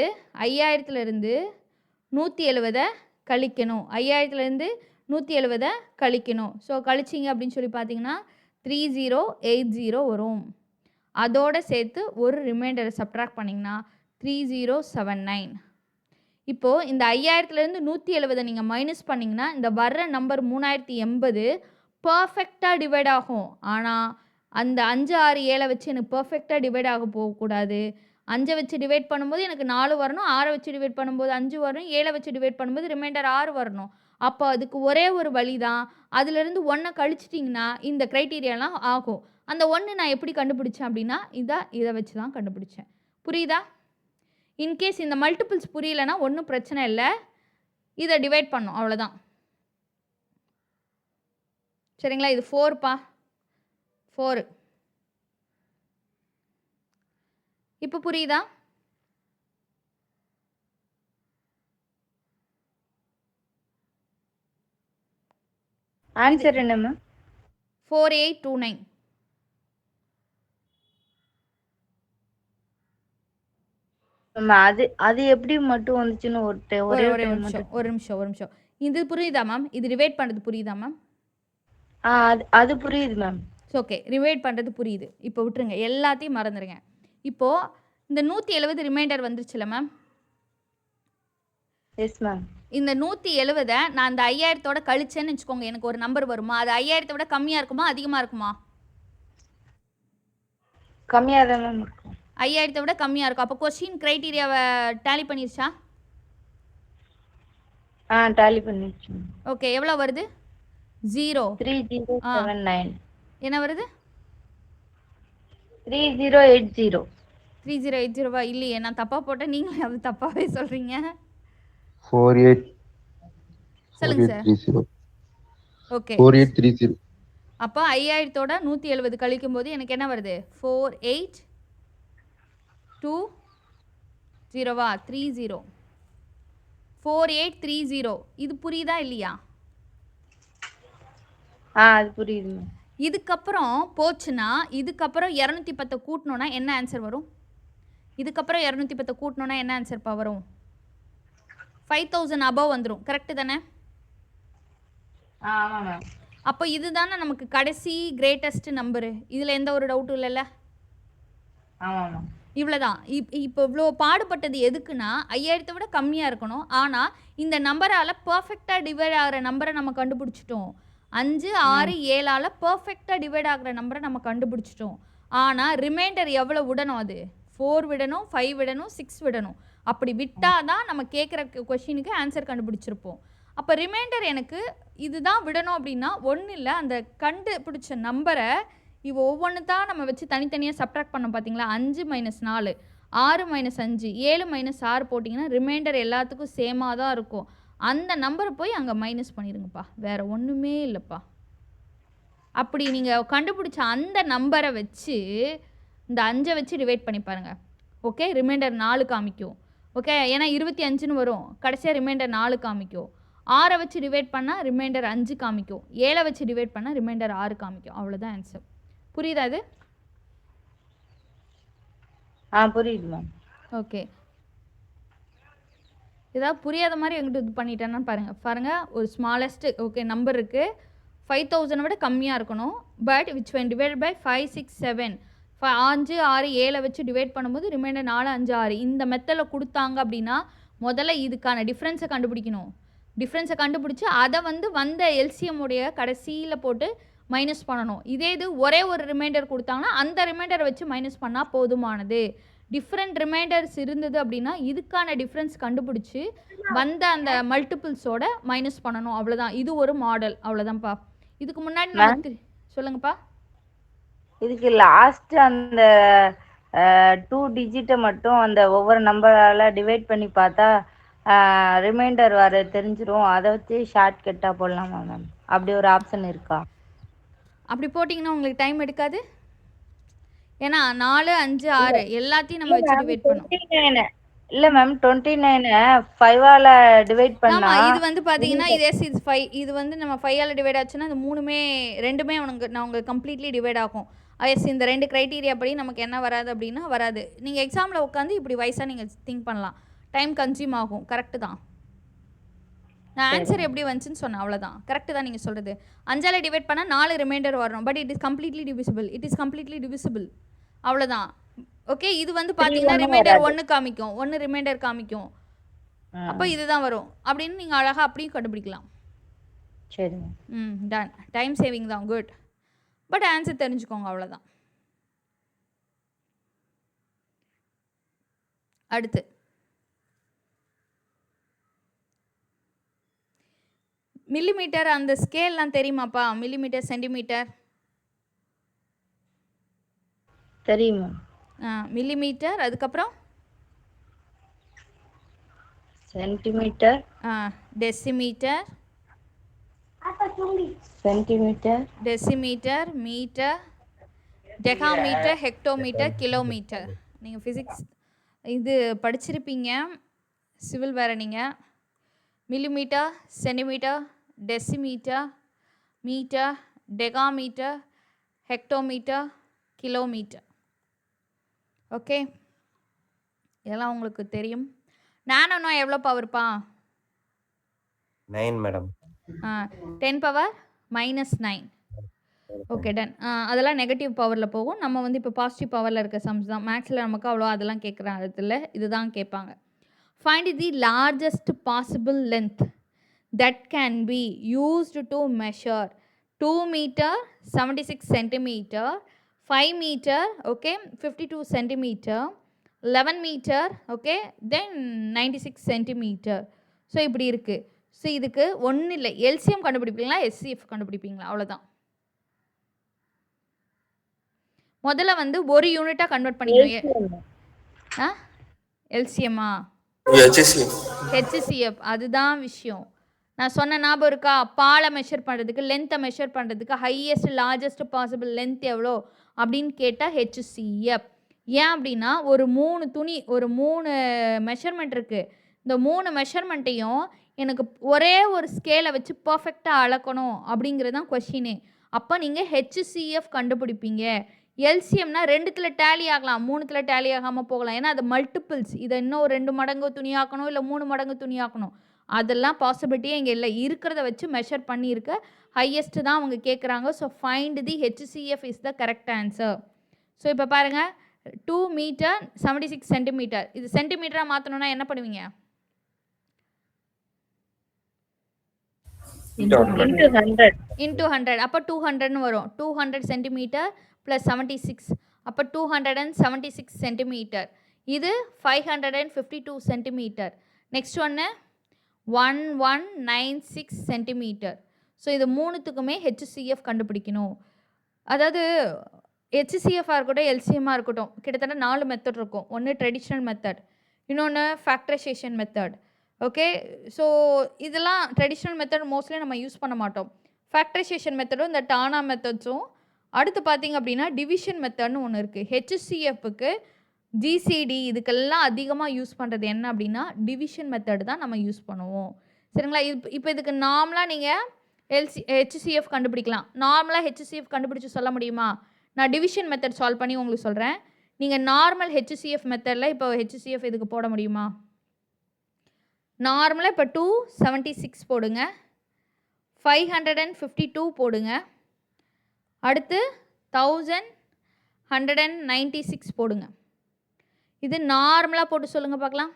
170 கழிக்கணும். 5000லேருந்து 170 கழிக்கணும். ஸோ கழிச்சிங்க அப்படின்னு சொல்லி பார்த்தீங்கன்னா 3080 வரும். அதோடு சேர்த்து ஒரு ரிமைண்டரை சப்ட்ராக்ட் பண்ணிங்கன்னா 3079. இப்போது இந்த 5000லேருந்து 170 நீங்கள் மைனஸ் பண்ணிங்கன்னா இந்த வர்ற நம்பர் 3080 பர்ஃபெக்டாக டிவைட் ஆகும். ஆனால் அந்த 5 6 7 வச்சு எனக்கு பர்ஃபெக்டாக டிவைட் ஆக போகக்கூடாது. 5 வச்சு டிவைட் பண்ணும்போது எனக்கு 4 வரணும், 6 வச்சு டிவைட் பண்ணும்போது 5 வரணும், 7 வச்சு டிவைட் பண்ணும்போது ரிமைண்டர் 6 வரணும். அப்போ அதுக்கு ஒரே ஒரு வழி தான், அதுலேருந்து 1 கழிச்சிட்டிங்கன்னா இந்த க்ரைட்டீரியாலாம் ஆகும். அந்த 1 நான் எப்படி கண்டுபிடிச்சேன் அப்படின்னா இதை வச்சு தான் கண்டுபிடிச்சேன். புரியுதா? இன்கேஸ் இந்த மல்டிபிள்ஸ் புரியலைன்னா ஒன்றும் பிரச்சனை இல்லை, இதை டிவைட் பண்ணோம், அவ்வளோதான். சரிங்களா? இது 4பா, 4. இப்போ புரியுதா? ஆன்சர் என்ன மேம்? 4829. அது எப்படி மட்டும் வந்துச்சுன்னு ஒரு நிமிஷம். இது புரியுதா மேம்? இது ரிவைட் பண்ணுறது புரியுதா மேம்? அது புரியுது மேம். ஓகே, ரிவைட் பண்ணுறது புரியுது. இப்போ விட்டுருங்க, எல்லாத்தையும் மறந்துடுங்க. இப்போது இந்த 170 ரிமைண்டர் வந்துருச்சுல மேம்? Yes ma'am. இந்த 170 நான் அந்த 5000 கழிச்சேன்னு வச்சுக்கோங்க, எனக்கு ஒரு நம்பர் வருமா? அது 5000 விட கம்மியாக இருக்குமா அதிகமாக இருக்குமா? கம்மியாக தான் மேம் இருக்கும். 5000 விட கம்மியாக இருக்கும். அப்போ கொஸ்டின் க்ரைட்டீரியாவை டேலி பண்ணிருச்சா? டேலி பண்ணிருச்சு. ஓகே, எவ்வளோ வருது? 0 3079. என்ன வருது? 3080. 3080வா? இல்லையே, நான் தப்பாக போட்டேன், நீங்களே அது தப்பாகவே சொல்கிறீங்க. 48 சொல்லுங்கள் சார். 4830 ஓகே, 4830 அப்போ 5000தோட 170 கழிக்கும் போது எனக்கு என்ன வருது? 4820வா? 30 4830. இது புரியுதா இல்லையா? அது புரியுது மேம். இதுக்கப்புறம் போச்சுன்னா, இதுக்கப்புறம் 210 கூட்டணும்னா என்ன ஆன்சர் வரும்? இதுக்கப்புறம் 210 கூட்டணும்னா என்ன ஆன்சர்ப்பா வரும்? 5000 அபவ் வந்துடும். கரெக்டு தானே? ஆமாம் மேம். அப்போ இதுதானே நமக்கு கடைசி கிரேட்டஸ்ட் நம்பரு. இதில் எந்த ஒரு டவுட்டும் இல்லைல்ல? ஆமாம் மேம். இவ்வளோதான். இப்போ இவ்வளோ பாடுபட்டது எதுக்குன்னா 5000 விட கம்மியாக இருக்கணும். ஆனால் இந்த நம்பரால் பர்ஃபெக்டாக டிவைட் ஆகிற நம்பரை நம்ம கண்டுபிடிச்சிட்டோம். 5 6 7ஆல் பர்ஃபெக்டாக டிவைட் ஆகிற நம்பரை நம்ம கண்டுபிடிச்சிட்டோம். ஆனால் ரிமைண்டர் எவ்வளோ விடணும்? அது 4 விடணும், 5 விடணும், 6 விடணும். அப்படி விட்டால் தான் நம்ம கேட்குற கொஷினுக்கு ஆன்சர் கண்டுபிடிச்சிருப்போம். அப்போ ரிமைண்டர் எனக்கு இதுதான் விடணும் அப்படின்னா ஒன்றும் இல்லை, அந்த கண்டுபிடிச்ச நம்பரை இவ ஒவ்வொன்று தான் நம்ம வச்சு தனித்தனியாக சப்ட்ராக்ட் பண்ணோம் பார்த்தீங்களா? 5 - 4, 6 - 5, 7 - 6 போட்டிங்கன்னா ரிமைண்டர் எல்லாத்துக்கும் சேமாக தான் இருக்கும். அந்த நம்பரை போய் அங்கே மைனஸ் பண்ணிடுங்கப்பா, வேறு ஒன்றுமே இல்லைப்பா. அப்படி நீங்கள் கண்டுபிடிச்ச அந்த நம்பரை வச்சு இந்த 5 வச்சு டிவைட் பண்ணி பாருங்கள். ஓகே, ரிமைண்டர் 4 காமிக்கும். ஓகே, ஏன்னா 25ன்னு வரும், கடைசியாக ரிமைண்டர் 4 காமிக்கும். 6 வச்சு டிவைட் பண்ணால் ரிமைண்டர் 5 காமிக்கும். 7 வச்சு டிவைட் பண்ணால் ரிமைண்டர் 6 காமிக்கும். அவ்வளோதான் ஆன்சர். புரியுதா இது? புரியுது மேம். ஓகே, ஏதாவது புரியாத மாதிரி எங்கிட்ட இது பண்ணிட்டேன்னா பாருங்கள் ஒரு ஸ்மாலஸ்ட் ஓகே நம்பர் இருக்குது, 5000 விட கம்மியாக இருக்கணும். But which when divided by 5 6 7 5 6 7 வச்சு டிவைட் பண்ணும்போது ரிமைண்டர் 4 5 6 இந்த மெத்தடில் கொடுத்தாங்க அப்படின்னா முதல்ல இதுக்கான டிஃப்ரென்ஸை கண்டுபிடிக்கணும். டிஃப்ரென்ஸை கண்டுபிடிச்சி அதை வந்த எல்சிஎம் உடைய கடைசியில் போட்டு மைனஸ் பண்ணணும். இதே இது ஒரே ஒரு ரிமைண்டர் கொடுத்தாங்கன்னா அந்த ரிமைண்டரை வச்சு மைனஸ் பண்ணால் போதுமானது. டிஃப்ரெண்ட் ரிமைண்டர்ஸ் இருந்தது அப்படின்னா இதுக்கான டிஃப்ரென்ஸ் கண்டுபிடிச்சி வந்த அந்த மல்டிபிள்ஸோட மைனஸ் பண்ணணும். அவ்வளோதான், இது ஒரு மாடல். அவ்வளோதான்ப்பா. இதுக்கு முன்னாடி நம்ம சொல்லுங்கப்பா. இதுக்கு லாஸ்ட் அந்த 2 டிஜிட்டை மட்டும் அந்த ஒவ்வொரு நம்பரால் டிவைட் பண்ணி பார்த்தா ரிமைண்டர் வர தெரிஞ்சிடும். அதை வச்சு ஷார்ட் கட்டாக போடலாமா மேம்? அப்படி ஒரு ஆப்ஷன் இருக்கா? அப்படி போட்டிங்கன்னா உங்களுக்கு டைம் எடுக்காது. ஏன்னா 4 5 6 எல்லாத்தையும் நம்ம வச்சு டிவைட் பண்ணோம். இல்லை மேம், 29 5ஆல் டிவைட் பண்ணா இது பார்த்தீங்கன்னா இது எஸ் இது 5. இது நம்ம 5ஆல் டிவைட் ஆச்சுன்னா இந்த ரெண்டுமே நான் உங்களுக்கு கம்ப்ளீட்லி டிவைட் ஆகும். எஸ் இந்த 2 க்ரைட்டீரியா படி நமக்கு என்ன வராது அப்படின்னா வராது. நீங்கள் எக்ஸாமில் உட்காந்து இப்படி வைஸாக நீங்கள் திங்க் பண்ணலாம். டைம் கன்சியூம் ஆகும். கரெக்டு தான். நான் ஆன்சர் எப்படி வந்துச்சுன்னு சொன்னேன், அவ்வளோதான். கரெக்டு தான் நீங்கள் சொல்கிறது. 5ஆல் டிவைட் பண்ணால் 4 ரிமைண்டர் வரணும். But it is completely divisible. அவ்வளோதான். ஓகே, இது பார்த்தீங்கன்னா ரிமைண்டர் 1 காமிக்கும், 1 ரிமைண்டர் காமிக்கும். அப்போ இதுதான் வரும் அப்படின்னு நீங்கள் அழகாக அப்படியும் கண்டுபிடிக்கலாம். சரி. டன். டைம் சேவிங் தான், குட். பட் ஆன்சர் தெரிஞ்சுக்கோங்க, அவ்வளோதான். அடுத்து மில்லிமீட்டர் அந்த ஸ்கேல்லாம் தெரியுமாப்பா? மில்லிமீட்டர் சென்டிமீட்டர் தெரியுமா? மில்லிமீட்டர், அதுக்கப்புறம் centimetre, decimetre, decimetre, metre, decametre, hectometre, kilometre. நீங்கள் ஃபிசிக்ஸ் இது படிச்சிருப்பீங்க, சிவில் வேறு. நீங்கள் millimetre, centimetre, decimetre, metre, decametre, hectometre, kilometre. Okay, இதெல்லாம் உங்களுக்கு தெரியும். நானோனா எவ்வளோ பவர்ப்பா? 9 மேடம். 10 பவர் -9. Okay, done. அதெல்லாம் நெகட்டிவ் பவரில் போகும். நம்ம இப்போ பாசிட்டிவ் பவரில் இருக்க சம்ஸ் தான். மேக்ஸில் நமக்கு அவ்வளோ அதெல்லாம் கேட்குற இடத்துல இதுதான் கேட்பாங்க. Find the largest possible length that can be used to measure 2 meter 76 centimeter, 5 meter okay 52 centimeter, 11 meter okay then 96 centimeter. So இப்படி இருக்குது. ஸோ இதுக்கு ஒன்றும் இல்லை, எல்சிஎம் கண்டுபிடிப்பீங்களா எஸ்சிஎஃப் கண்டுபிடிப்பீங்களா, அவ்வளோதான். முதல்ல வந்து ஒரு யூனிட்டாக கன்வெர்ட் பண்ணிக்கணும். ஆ எல்சிஎம்மா HCF. ஹெச்சிசிஎஃப் அதுதான் விஷயம். நான் சொன்ன ஞாபகம் இருக்கா? பாலை மெஷர் பண்ணுறதுக்கு, லென்த்தை மெஷர் பண்ணுறதுக்கு ஹையஸ்ட் லார்ஜஸ்ட் பாசிபிள் லென்த் எவ்வளோ அப்படின்னு கேட்டால் ஹெச்சிசிஎஃப். ஏன் அப்படின்னா ஒரு 3 மெஷர்மெண்ட் இருக்குது. இந்த 3 மெஷர்மெண்ட்டையும் எனக்கு ஒரே ஒரு ஸ்கேலை வச்சு பர்ஃபெக்டாக அளக்கணும் அப்படிங்கிறது தான் கொஷினே. அப்போ நீங்கள் ஹெச்சிசிஎஃப் கண்டுபிடிப்பீங்க. எல்சிஎம்னா 2த்துல டேலி ஆகலாம், 3த்துல டேலி ஆகாமல் போகலாம். ஏன்னா அது மல்டிபிள்ஸ். இதை இன்னும் 2 மடங்கு துணியாக்கணும், இல்லை 3 மடங்கு துணியாக்கணும். அதெல்லாம் பாசிபிலிட்டியே இங்கே இல்லை. இருக்கிறத வச்சு மெஷர் பண்ணியிருக்க ஹையஸ்ட்டு தான் அவங்க கேட்குறாங்க. So find the HCF is the correct answer. So இப்போ பாருங்கள், 2 மீட்டர் 76 சென்டிமீட்டர். இது சென்டிமீட்டராக மாற்றணுன்னா என்ன பண்ணுவீங்க? into 100. இன்ட்டு 100. அப்போ 200ன்னு வரும். 200 சென்டிமீட்டர் ப்ளஸ் 76. அப்போ 276 சென்டிமீட்டர். இது 552 சென்டிமீட்டர். நெக்ஸ்ட் ஒன்று 1196 சென்டிமீட்டர். ஸோ இது மூணுத்துக்குமே ஹெச்சிசிஎஃப் கண்டுபிடிக்கணும். அதாவது ஹெச்சிசிஎஃபாக இருக்கட்டும், எல்சிஎம்மாக இருக்கட்டும், கிட்டத்தட்ட 4 மெத்தட் இருக்கும். ஒன்று ட்ரெடிஷ்னல் மெத்தட், இன்னொன்று ஃபேக்டரைசேஷன் மெத்தட். ஓகே, ஸோ இதெல்லாம் ட்ரெடிஷ்னல் மெத்தட் மோஸ்ட்லி நம்ம யூஸ் பண்ண மாட்டோம். ஃபேக்டரைசேஷன் மெத்தடும் இந்த டானா மெத்தட்ஸும். அடுத்து பார்த்திங்க அப்படின்னா டிவிஷன் மெத்தட்னு ஒன்று இருக்குது. ஹெச்சிசிஎஃப்க்கு ஜிசிடி இதுக்கெல்லாம் அதிகமாக யூஸ் பண்ணுறது என்ன அப்படின்னா டிவிஷன் மெத்தட் தான் நம்ம யூஸ் பண்ணுவோம். சரிங்களா? இப்போ இதுக்கு நார்மலாக நீங்கள் ஹெச்சிசிஎஃப் கண்டுபிடிக்கலாம். நார்மலாக ஹெச்சிசிஎஃப் கண்டுபிடிச்சி சொல்ல முடியுமா? நான் டிவிஷன் மெத்தட் சால்வ் பண்ணி உங்களுக்கு சொல்கிறேன். நீங்கள் நார்மல் ஹெச்சிசிஎஃப் மெத்தடில் இப்போ ஹெச்சிசிஎஃப் இதுக்கு போட முடியுமா? நார்மலாக இப்போ 276 போடுங்க, 552 போடுங்க, அடுத்து 1196 போடுங்க. இது நார்மலாக போட்டு சொல்லுங்கள் பார்க்கலாம்.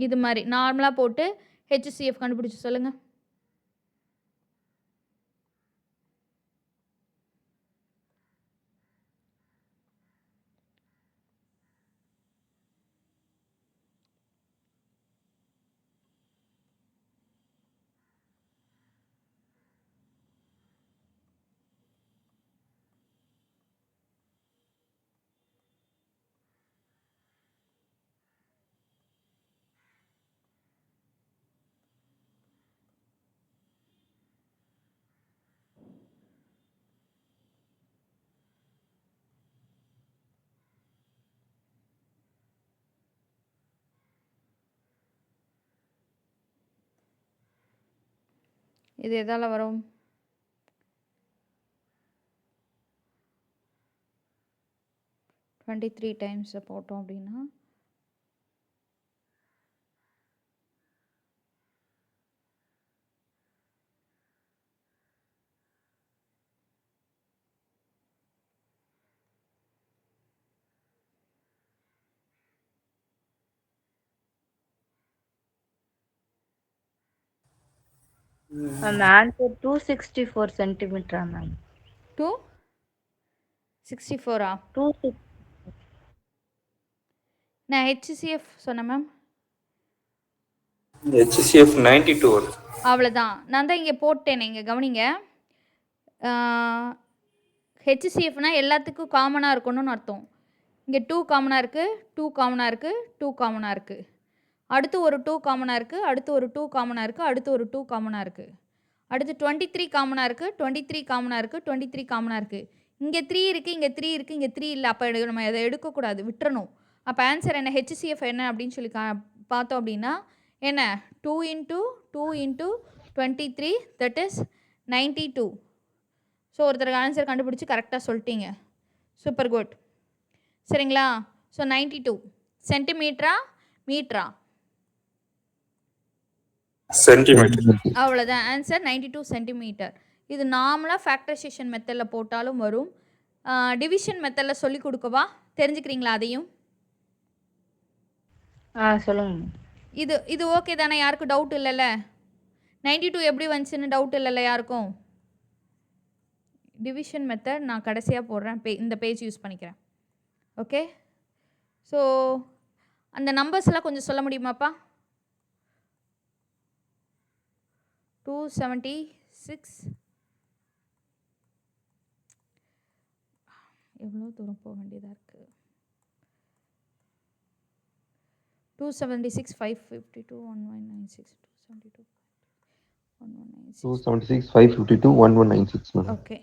இது மாதிரி நார்மலாக போட்டு ஹெச்சிசிஎஃப் கண்டுபிடிச்சி சொல்லுங்கள். இது எதால் வரும்? டுவெண்ட்டி 3 டைம்ஸ் போட்டோம் அப்படின்னா அந்த ஆன்சர் 264 சென்டிமீட்டரா மேம்? 264ஆ? 26. நான் ஹெச்சிசிஎஃப் சொன்னேன் மேம். HCF 92 வருது. அவ்வளோதான். நான் தான் இங்கே போட்டேனே, இங்கே கவனிங்க. ஹெச்சிசிஎஃப்னா எல்லாத்துக்கும் காமனாக இருக்கணும்னு அர்த்தம். இங்கே 2 காமனாக இருக்குது, 2 காமனாக இருக்குது, 2 காமனாக இருக்குது, அடுத்து ஒரு 2 காமனாக இருக்குது, அடுத்து ஒரு 2 காமனாக இருக்குது, அடுத்து ஒரு 2 காமனாக இருக்குது, அடுத்து 23 காமனாக இருக்குது, 23 காமனாக இருக்குது, 23 காமனாக இருக்குது. இங்கே 3 இருக்குது, இங்கே 3 இருக்குது, இங்கே 3 இல்லை. அப்போ நம்ம அதை எடுக்கக்கூடாது, விட்டுறணும். அப்போ ஆன்சர் என்ன, ஹெச்சிசிஎஃப் என்ன அப்படின்னு சொல்லி பார்த்தோம் அப்படின்னா என்ன, 2 × 2 × 23 தட் இஸ் 92. ஸோ ஒருத்தருக்கு ஆன்சர் கண்டுபிடிச்சி கரெக்டாக சொல்லிட்டீங்க. Super good. சரிங்களா? ஸோ 92 சென்டிமீட்டரா மீட்டரா? சென்டிமீட்டர். அவ்வளோதான் ஆன்சர், 92 சென்டிமீட்டர். இது நார்மலாக ஃபேக்டரைசேஷன் மெத்தடில் போட்டாலும் வரும். டிவிஷன் மெத்தடில் சொல்லி கொடுக்கவா? தெரிஞ்சுக்கிறீங்களா அதையும்? சொல்லுங்க. இது ஓகே தானே? யாருக்கும் டவுட் இல்லைல்ல? 92 எப்படி வந்துச்சுன்னு டவுட் இல்லைல்ல யாருக்கும்? டிவிஷன் மெத்தட் நான் கடைசியாக போடுறேன், இந்த பேஜ் யூஸ் பண்ணிக்கிறேன். ஓகே, ஸோ அந்த நம்பர்ஸ்லாம் கொஞ்சம் சொல்ல முடியுமாப்பா? 276 எவ்வளோ தூரம் போக வேண்டியதாக இருக்குது. 276 552 1196 272 1196. 276 552 1196 madam. Okay.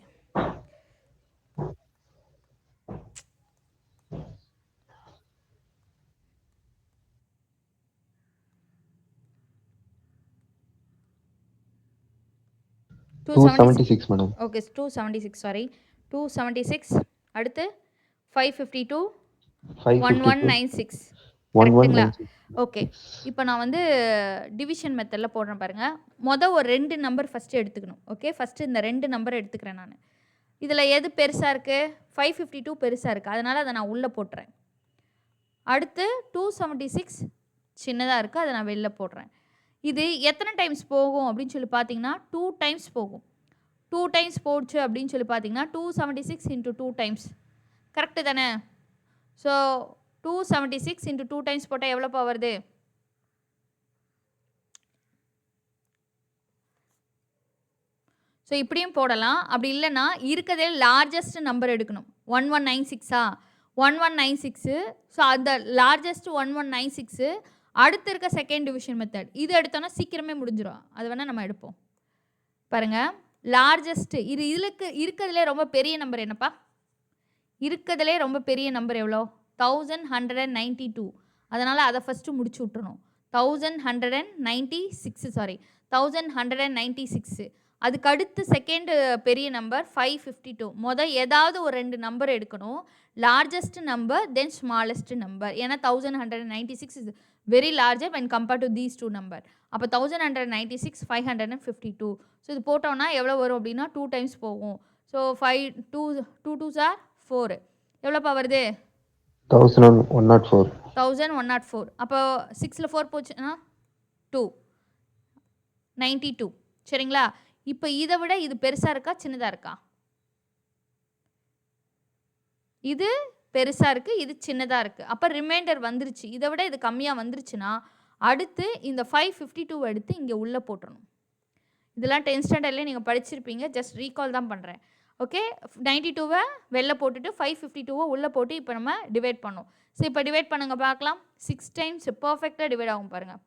Two 276 madam. Okay 276 sorry 276 அடுத்து 552 1196 கரெக்ட்டுங்களா? ஓகே. இப்போ நான் வந்து டிவிஷன் மெத்தடில் போடுறேன் பாருங்கள். ஒரு 2 நம்பர் ஃபஸ்ட்டு எடுத்துக்கணும். ஓகே, ஃபஸ்ட்டு இந்த 2 நம்பர் எடுத்துக்கிறேன் நான். இதில் எது பெருசாக இருக்குது? 552 பெருசாக இருக்குது, அதனால் அதை நான் உள்ளே போட்டுறேன். அடுத்து 276 சின்னதாக இருக்குது, அதை நான் வெளில போடுறேன். இது எத்தனை டைம்ஸ் போகும் அப்படின்னு சொல்லி பார்த்தீங்கன்னா 2 டைம்ஸ் போகும். 2 டைம்ஸ் போச்சு அப்படின்னு சொல்லி பார்த்தீங்கன்னா 276 இன்ட்டு 2 டைம்ஸ் கரெக்டு தானே? ஸோ 276 இன்ட்டு 2 டைம்ஸ் போட்டால் எவ்வளோப்பா வருது? ஸோ இப்படியும் போடலாம். அப்படி இல்லைன்னா இருக்கிறதே லார்ஜஸ்ட் நம்பர் எடுக்கணும். 1196 1196. ஸோ அந்த லார்ஜஸ்ட் 1196 அடுத்து இருக்க செகண்ட் டிவிஷன் மெத்தட் இது எடுத்தோன்னா சீக்கிரமே முடிஞ்சிடும். அது வேணால் நம்ம எடுப்போம் பாருங்கள். லார்ஜஸ்ட்டு இதுக்கு இருக்கிறதுலே ரொம்ப பெரிய நம்பர் என்னப்பா? இருக்கிறதுலே ரொம்ப பெரிய நம்பர் எவ்வளோ? 1192. அதனால் அதை ஃபஸ்ட்டு முடிச்சு விட்டுறணும். 1196. அதுக்கு அடுத்து செகண்ட் பெரிய நம்பர் 552. ஏதாவது ஒரு 2 நம்பர் எடுக்கணும். லார்ஜஸ்ட் நம்பர் தென் ஸ்மாலஸ்ட் நம்பர். ஏன்னா 1196 is very larger when compared to these 2 number. அப்போ 1196 552. ஸோ இது போட்டோன்னா எவ்வளோ வரும் அப்படின்னா 2 டைம்ஸ் போகும். So 5 2 2s are 4. எவ்வளோப்பா வருது? 1104. 1104. அப்போ 6ல் 4 போச்சுன்னா 2 92. சரிங்களா? இப்போ இதை விட இது பெருசாக இருக்கா சின்னதாக இருக்கா? இது பெருசாக இருக்குது, இது சின்னதாக இருக்குது. அப்போ ரிமைண்டர் வந்துருச்சு. இதை விட இது கம்மியாக வந்துருச்சுன்னா அடுத்து இந்த 552 எடுத்து இங்கே உள்ளே போட்டுறணும். இதெல்லாம் 10th ஸ்டாண்டர்ட்லேயே நீங்கள் படிச்சிருப்பீங்க, ஜஸ்ட் ரீகால் தான் பண்ணுறேன். ஓகே, 92 வெளில போட்டுட்டு 552 உள்ளே போட்டு இப்போ நம்ம டிவைட் பண்ணோம். ஸோ இப்போ டிவைட் பண்ணுங்க பார்க்கலாம். 6 டைம்ஸ் பர்ஃபெக்டாக டிவைட் ஆகும் பாருங்கள்.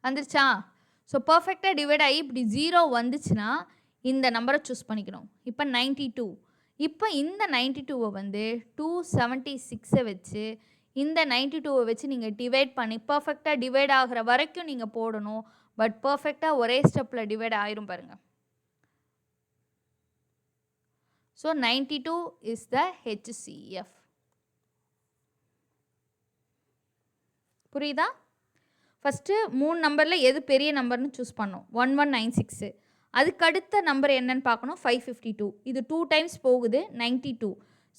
வந்துருச்சா? ஸோ பர்ஃபெக்டாக டிவைட் ஆகி இப்படி 0 வந்துச்சுன்னா இந்த நம்பரை சூஸ் பண்ணிக்கணும். இப்போ 92. இப்போ இந்த 92 வந்து 276 வச்சு இந்த 92 வச்சு நீங்கள் டிவைட் பண்ணி பர்ஃபெக்டாக டிவைட் ஆகிற வரைக்கும் நீங்கள் போடணும். பட் பர்ஃபெக்டாக ஒரே ஸ்டெப்பில் டிவைட் ஆயிரும் பாருங்கள். So 92 is the HCF. புரியுதா? ஃபஸ்ட்டு 3 நம்பரில் எது பெரிய நம்பர்னு சூஸ் பண்ணோம். 1196. அதுக்கு அடுத்த நம்பர் என்னன்னு பார்க்கணும். 552. இது 2 டைம்ஸ் போகுது 92.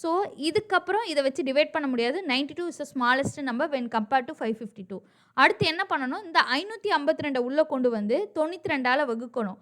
ஸோ இதுக்கப்புறம் இதை வச்சு டிவைட் பண்ண முடியாது. 92 is the smallest number when compared to 552. அடுத்து என்ன பண்ணணும்? இந்த 552 உள்ளே கொண்டு வந்து 92ஆல் வகுக்கணும்.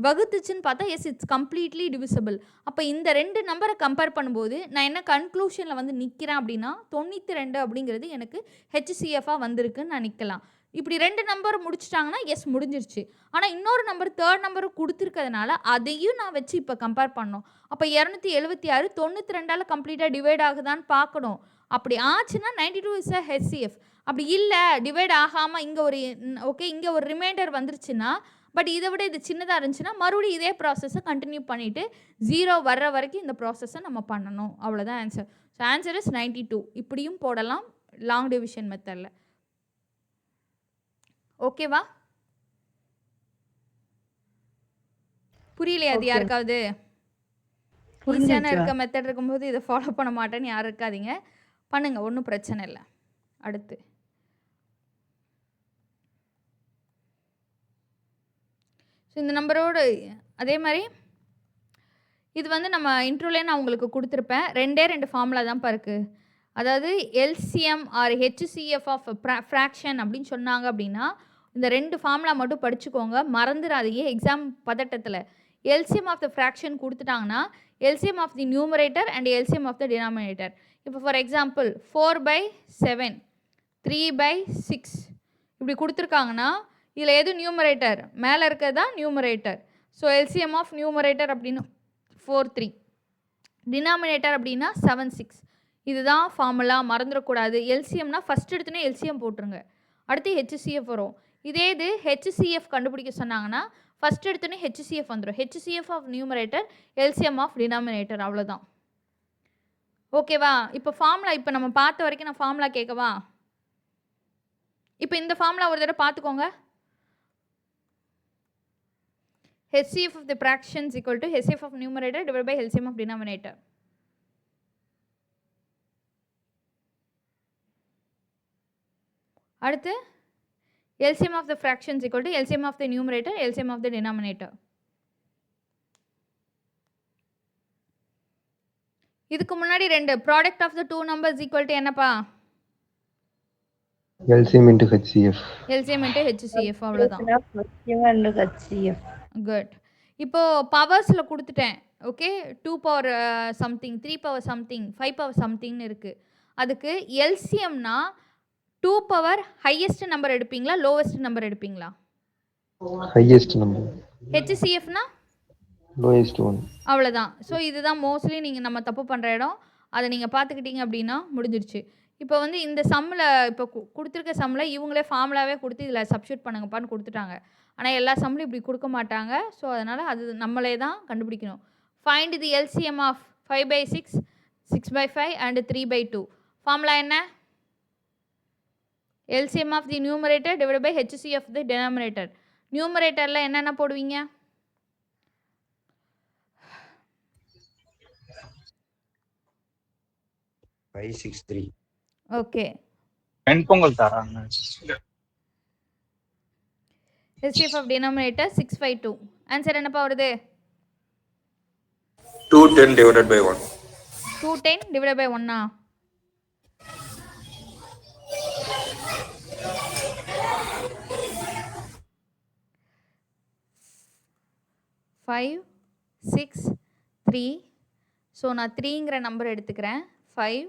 வகுத்துச்சுன்னு பார்த்தா எஸ் இட்ஸ் கம்ப்ளீட்லி டிவிசபிள். அப்போ இந்த 2 நம்பரை கம்பேர் பண்ணும்போது நான் என்ன கன்க்ளூஷனில் வந்து நிற்கிறேன் அப்படின்னா 92 அப்படிங்கிறது எனக்கு HCFஆக வந்திருக்குன்னு நான் நிற்கலாம். இப்படி 2 நம்பர் முடிச்சிட்டாங்கன்னா எஸ் முடிஞ்சிருச்சு. ஆனால் இன்னொரு நம்பர் 3rd நம்பர் கொடுத்துருக்கிறதுனால அதையும் நான் வச்சு இப்போ கம்பேர் பண்ணோம். அப்போ 276 92ஆல் கம்ப்ளீட்டாக டிவைட் ஆகுதான்னு பார்க்கணும். அப்படி ஆச்சுன்னா 92 இஸ் அ HCF. அப்படி இல்லை டிவைட் ஆகாமல் இங்கே ஒரு ஓகே இங்கே ஒரு ரிமைண்டர் வந்துருச்சுன்னா பட் இதை விட இது சின்னதாக இருந்துச்சுன்னா மறுபடியும் இதே ப்ராசஸை கண்டினியூ பண்ணிவிட்டு 0 வர்ற வரைக்கும் இந்த ப்ராசஸை நம்ம பண்ணணும். அவ்வளோதான் ஆன்சர். So answer is 92. இப்படியும் போடலாம் லாங் டிவிஷன் மெத்தடில். ஓகேவா? புரியலையா? அது யாருக்காவது ஈஸியான இருக்க மெத்தட் இருக்கும்போது இதை ஃபாலோ பண்ண மாட்டேன்னு யாரும் இருக்காதீங்க, பண்ணுங்கள், ஒன்றும் பிரச்சனை இல்லை. அடுத்து ஸோ இந்த நம்பரோடு அதே மாதிரி இது வந்து நம்ம இன்ட்ரோலே நான் உங்களுக்கு கொடுத்துருப்பேன். 2 ஃபார்முலா தான்ப்பா இருக்குது. அதாவது LCM or HCF of fraction அப்படின்னு சொன்னாங்க அப்படின்னா இந்த 2 ஃபார்முலா மட்டும் படிச்சுக்கோங்க, மறந்துடாதீங்க எக்ஸாம் பதட்டத்தில். எல்சிஎம் ஆஃப் த ஃப்ராக்ஷன் கொடுத்துட்டாங்கன்னா LCM of the numerator and LCM of the denominator. இப்போ ஃபார் எக்ஸாம்பிள் 4/7 3/6 இப்படி கொடுத்துருக்காங்கன்னா இதில் எது நியூமரேட்டர்? மேலே இருக்கிறது தான் numerator. So LCM of numerator அப்படின்னா 4 3, டினாமினேட்டர் அப்படின்னா 7 6. இதுதான் ஃபார்முலா, மறந்துடக்கூடாது. எல்சிஎம்னா ஃபஸ்ட் எடுத்துனே எல்சிஎம் போட்டுருங்க, அடுத்து ஹெச்சிஎஃப் வரும். இதே இது ஹெச்சிஎஃப் கண்டுபிடிக்க சொன்னாங்கன்னா ஃபஸ்ட் எடுத்துனே ஹெச்சிஎஃப் வந்துடும். HCF of numerator LCM of denominator, அவ்வளோதான். ஓகேவா? இப்போ ஃபார்முலா இப்போ நம்ம பார்த்த வரைக்கும் நான் ஃபார்முலா கேட்கவா? இப்போ இந்த ஃபார்முலா ஒரு தடவை பார்த்துக்கோங்க. HCF of the fractions equal to HCF of numerator divided by LCM of denominator. அடுத்து LCM of the fractions equal to LCM of the numerator, LCM of the denominator. இதுக்கு முன்னாடி ரெண்டு product of the two numbers equal to என்னப்பா? LCM into HCF. LCM into HCF, அவ்வளோதான். Good. இப்போது பவர்ஸில் கொடுத்துட்டேன். Okay, 2 power something, 3 power something, 5 power சம்திங்னு இருக்குது. அதுக்கு எல்சிஎம்னா 2 பவர் ஹையஸ்ட் நம்பர் எடுப்பீங்களா, லோவஸ்ட் நம்பர் எடுப்பீங்களா? Highest number. ஹெச்சிஎஃப்னா Lowest one. அவ்வளோதான். ஸோ இதுதான் மோஸ்ட்லி நீங்கள் நம்ம தப்பு பண்ணுற இடம். அதை நீங்கள் பார்த்துக்கிட்டீங்க அப்படின்னா முடிஞ்சிருச்சு. இப்போ வந்து இந்த சம்மில் இப்போ கொடுத்துருக்க சம்மில் இவங்களே ஃபார்முலாவே கொடுத்து இதில் சப்ஸ்டியூட் பண்ணுங்கப்பான்னு கொடுத்துட்டாங்க. ஆனால் எல்லா சம்மிலும் இப்படி கொடுக்க மாட்டாங்க. ஸோ அதனால் அது நம்மளே தான் கண்டுபிடிக்கணும். Find the LCM of 5/6, 6/5 and 3/2. Formula என்ன? LCM of the numerator divide by HCF of the denominator. நியூமரேட்டரில் என்னென்ன போடுவீங்க? 5 6 3. ஓகே, வெண்பொங்கல் தராங்க. HCF of denominator 6/2. ஆன்சர் என்னப்பா வருது? 210 divided by 1. 210 divided by 1. 5 6 3. So நான் 3ங்கிற நம்பர் எடுத்துக்கிறேன். 5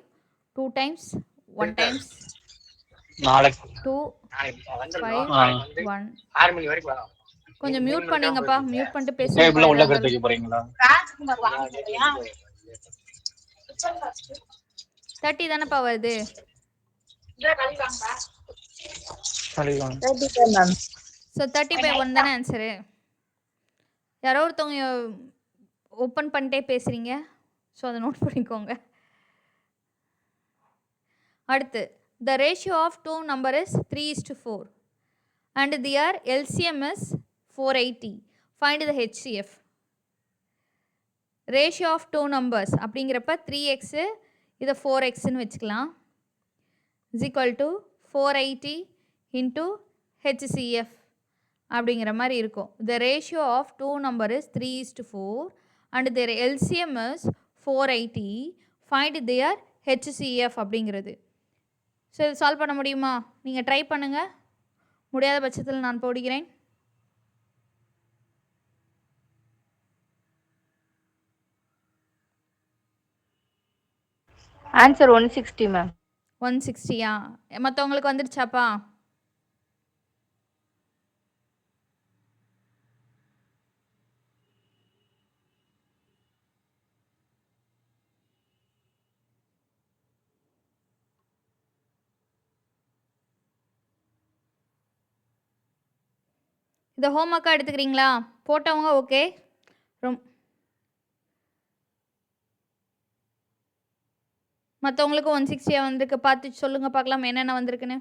2 times 1 times நாளைக்கு 2 5 1. 6 மணி வரைக்கும் வரலாம். கொஞ்சம் மியூட் பண்ணீங்கப்பா, மியூட் பண்ணிட்டு டேபிள்ல உள்ள பேசுங்க. கட்டுக்கு போறீங்களா? 30 தானேப்பா வருது? ஸோ 30/1 தானே ஆன்சரு. யாரோ ஒருத்தவங்க ஓப்பன் பண்ணிட்டே பேசுகிறீங்க, ஸோ அதை நோட் பண்ணிக்கோங்க. அடுத்து, the ratio of two number is 3:4 and their LCM is 480. Find the HCF. Ratio of two numbers அப்படிங்கிறப்ப 3x இதை 4xன்னு வச்சுக்கலாம், is equal to 480 into HCF அப்படிங்கிற மாதிரி இருக்கும். The ratio of two number is 3:4 and their LCM is 480. Find their HCF அப்படிங்கிறது. So இது solve பண்ண முடியுமா? நீங்கள் ட்ரை பண்ணுங்கள். முடியாத பட்சத்தில் நான் போடுகிறேன். Answer 160 ma'am. 160யா? மற்றவங்களுக்கு வந்துடுச்சாப்பா? இந்த ஹோம் ஒர்க்காக எடுத்துக்கிறீங்களா? போட்டவங்க ஓகே. மற்றவங்களுக்கு 160 வந்திருக்கு, பார்த்து சொல்லுங்கள் பார்க்கலாம் என்னென்ன வந்திருக்குன்னு.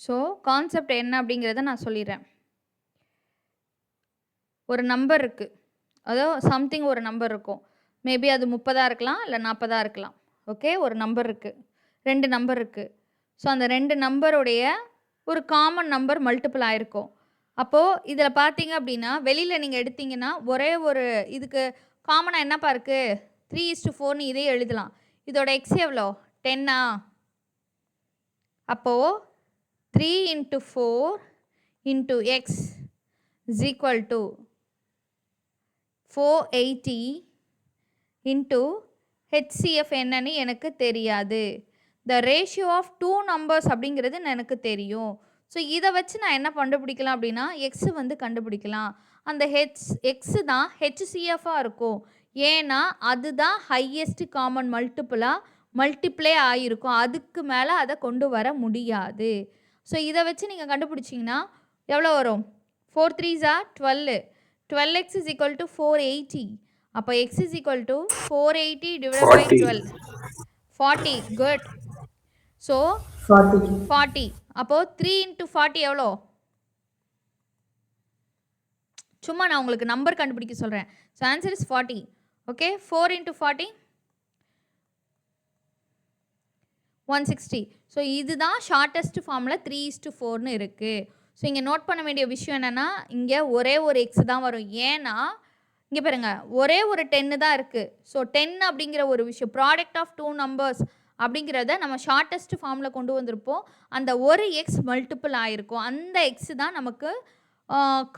ஸோ கான்செப்ட் என்ன அப்படிங்கிறத நான் சொல்லிடுறேன். ஒரு நம்பர் இருக்குது, அதாவது சம்திங் ஒரு நம்பர் இருக்கும். மேபி அது 30 இருக்கலாம், இல்லை 40 இருக்கலாம். ஓகே, ஒரு நம்பர் இருக்குது, 2 நம்பர் இருக்குது. ஸோ அந்த 2 நம்பருடைய ஒரு காமன் நம்பர் மல்டிபிள் ஆகிருக்கும். அப்போது இதில் பார்த்தீங்க அப்படின்னா வெளியில் நீங்கள் எடுத்தீங்கன்னா ஒரே ஒரு இதுக்கு காமனாக என்னப்பா இருக்குது? 3:4ன்னு இதே எழுதலாம். இதோட எக்ஸ் எவ்வளோ? 10. அப்போது 3 into 4 into x is equal to 480 into HCF என்னன்னு எனக்கு தெரியாது. the ratio of two numbers அப்படிங்கிறது எனக்கு தெரியும். ஸோ இதை வச்சு நான் என்ன கண்டுபிடிக்கலாம் அப்படின்னா எக்ஸ் வந்து கண்டுபிடிக்கலாம். அந்த எக்ஸு தான் ஹெச்சிஎஃபாக இருக்கும். ஏன்னா அதுதான் ஹையஸ்ட் காமன் மல்டிப்ளே ஆகிருக்கும். அதுக்கு மேலே அதை கொண்டு வர முடியாது. ஸோ இதை வச்சு நீங்கள் கண்டுபிடிச்சிங்கன்னா எவ்வளோ வரும்? 4 3s are 12. 12x is equal to 480. அப்போ x is equal to 480 divided by 12. 40. Good. So 40. அப்போது 3 into 40 எவ்வளோ? சும்மா நான் உங்களுக்கு நம்பர் கண்டுபிடிக்க சொல்கிறேன். So answer is 40. Okay, 4 into 40 160. So இதுதான் ஷார்ட்டஸ்ட் ஃபார்மில் 3:4ன்னு இருக்குது. ஸோ இங்கே நோட் பண்ண வேண்டிய விஷயம் என்னென்னா இங்கே ஒரே ஒரு எக்ஸ் தான் வரும். ஏன்னா இங்கே பாருங்கள் ஒரே ஒரு 10 தான் இருக்குது. ஸோ 10 அப்படிங்கிற ஒரு விஷயம் ப்ராடக்ட் ஆஃப் டூ நம்பர்ஸ் அப்படிங்கிறத நம்ம ஷார்ட்டஸ்ட் ஃபார்மில் கொண்டு வந்திருப்போம். அந்த ஒரு எக்ஸ் மல்டிபிள் ஆகிருக்கும். அந்த எக்ஸ் தான் நமக்கு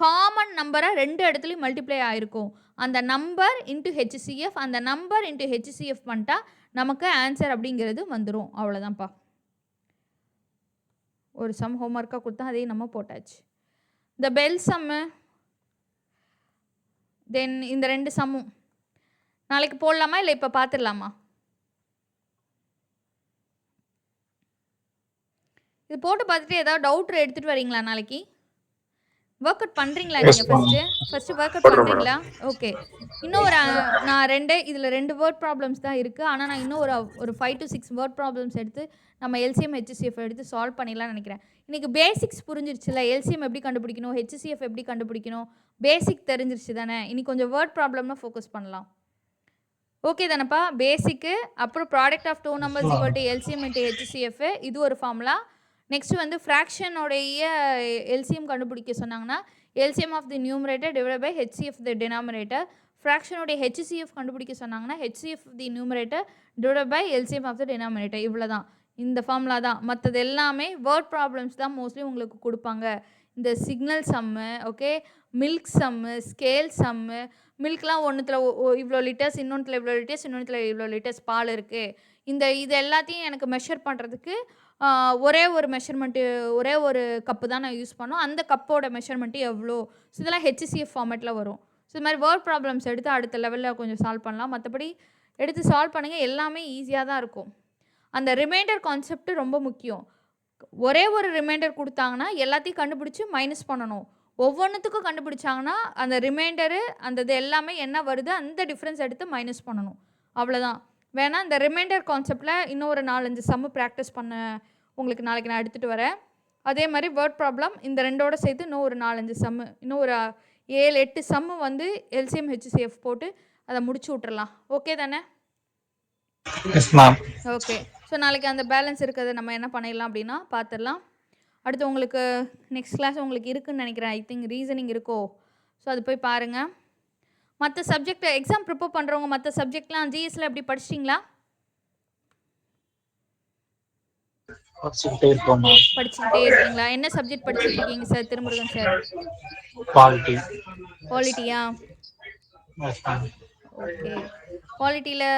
காமன் நம்பரை 2 இடத்துலையும் மல்டிப்ளை ஆகிருக்கும். அந்த நம்பர் இன்ட்டு ஹெச்சிஎஃப், அந்த நம்பர் இன்ட்டு ஹெச்சிஎஃப் பண்ணிட்டா நமக்கு ஆன்சர் அப்படிங்கிறது வந்துடும். அவ்வளோதான்ப்பா. ஒரு சம் ஹோம்ஒர்க்காக கொடுத்தா அதையும் நம்ம போட்டாச்சு. இந்த பெல் சம்மு தென் இந்த 2 சம்மும் நாளைக்கு போடலாமா இல்லை இப்போ பார்த்துடலாமா? இது போட்டு பார்த்துட்டு ஏதாவது டவுட் எடுத்துகிட்டு வரீங்களா? நாளைக்கு ஒர்க் அவுட் பண்ணுறீங்களா? நீங்கள் ஃபஸ்ட்டு ஒர்க் அவுட் பண்ணுறீங்களா? ஓகே. இன்னும் நான் இதில் 2 வேர்ட் ப்ராப்ளம்ஸ் தான் இருக்குது. ஆனால் நான் இன்னும் ஒரு 5 to 6 வேர்ட் ப்ராப்ளம்ஸ் எடுத்து நம்ம எல்சிஎம் ஹெச்சிஎஃப் எடுத்து சால்வ் பண்ணிடலாம்னு நினைக்கிறேன். இன்றைக்கி பேசிக்ஸ் புரிஞ்சிருச்சுல, எல்சிஎம் எப்படி கண்டுபிடிக்கணும், ஹெச்சிஎஃப் எப்படி கண்டுபிடிக்கணும், பேசிக் தெரிஞ்சிருச்சு தானே. இன்னைக்கு கொஞ்சம் வேர்ட் ப்ராப்ளம்னா ஃபோக்கஸ் பண்ணலாம். ஓகே தானேப்பா? பேசிக்கு, அப்புறம் product of two numbers equal to LCM into HCF, இது ஒரு ஃபார்முலா. நெக்ஸ்ட் வந்து ஃப்ராக்ஷனுடைய எல்சிஎம் கண்டுபிடிக்க சொன்னாங்கன்னா LCM of the numerator divide by HCF the denominator. ஃப்ராக்ஷனுடைய ஹெச்சிஎஃப் கண்டுபிடிக்க சொன்னாங்கன்னா HCF the numerator divide by LCM of the denominator. இவ்வளோ தான், இந்த ஃபார்முலா தான். மற்றது எல்லாமே வேர்ட் ப்ராப்ளம்ஸ் தான் மோஸ்ட்லி உங்களுக்கு கொடுப்பாங்க. இந்த சிக்னல் சம்மு, ஓகே, மில்க் சம்மு, ஸ்கேல் சம்மு. மில்க்லாம் ஒன்றுத்தில் இவ்வளோ லிட்டர்ஸ், இன்னொன்றுத்தில் இவ்வளோ லிட்டர்ஸ், இன்னொன்றுத்தில் இவ்வளோ லிட்டர்ஸ் பால் இருக்குது. இது எல்லாத்தையும் எனக்கு மெஷர் பண்ணுறதுக்கு ஒரே ஒரு மெஷர்மெண்ட்டு, ஒரே ஒரு கப்பு தான் நான் யூஸ் பண்ணோம். அந்த கப்போட மெஷர்மெண்ட்டு எவ்வளோ? ஸோ இதெல்லாம் ஹெச்சிஎஃப் ஃபார்மேட்டில் வரும். ஸோ இது மாதிரி வேர்ட் ப்ராப்ளம்ஸ் எடுத்து அடுத்த லெவலில் கொஞ்சம் சால்வ் பண்ணலாம். மற்றபடி எடுத்து சால்வ் பண்ணுங்கள், எல்லாமே ஈஸியாக தான் இருக்கும். அந்த ரிமைண்டர் கான்செப்ட் ரொம்ப முக்கியம். ஒரே ஒரு ரிமைண்டர் கொடுத்தாங்கன்னா எல்லாத்தையும் கண்டுபிடிச்சி மைனஸ் பண்ணணும். ஒவ்வொன்றுத்துக்கும் கண்டுபிடிச்சாங்கன்னா அந்த ரிமைண்டரு அந்த இது எல்லாமே என்ன வருது அந்த டிஃப்ரென்ஸ் எடுத்து மைனஸ் பண்ணணும். அவ்வளோதான். வேணால் இந்த ரிமைண்டர் கான்செப்டில் இன்னும் ஒரு 4-5 சம்மு ப்ராக்டிஸ் பண்ண உங்களுக்கு நாளைக்கு நான் எடுத்துகிட்டு வரேன். அதே மாதிரி வேர்ட் ப்ராப்ளம் இந்த 2ஓட சேர்த்து இன்னும் ஒரு 4-5 சம்மு, இன்னும் ஒரு 7-8 சம்மு வந்து எல்சிஎம் ஹெச்சிஎஃப் போட்டு அதை முடிச்சு விட்றலாம். ஓகே தானே? ஓகே. ஸோ நாளைக்கு அந்த பேலன்ஸ் இருக்கிறத நம்ம என்ன பண்ணிடலாம் அப்படின்னா பார்த்துடலாம். அடுத்து உங்களுக்கு நெக்ஸ்ட் கிளாஸ் உங்களுக்கு இருக்குதுன்னு நினைக்கிறேன். ஐ திங்க் ரீசனிங் இருக்கோ? ஸோ அது போய் பாருங்கள். மற்ற சப்ஜெக்ட் எக்ஸாம் ப்ரிப்பேர் பண்ணுறவங்க மற்ற சப்ஜெக்ட்லாம் ஜிஎஸ்ல எப்படி படிச்சிட்டிங்களா? படிச்சுக்கிட்டே இருக்கீங்களா? என்ன சப்ஜெக்ட் படிச்சுட்டு இருக்கீங்க சார் திருமுருகன் சார்? குவாலிட்டியா? ஓகே. குவாலிட்டியில்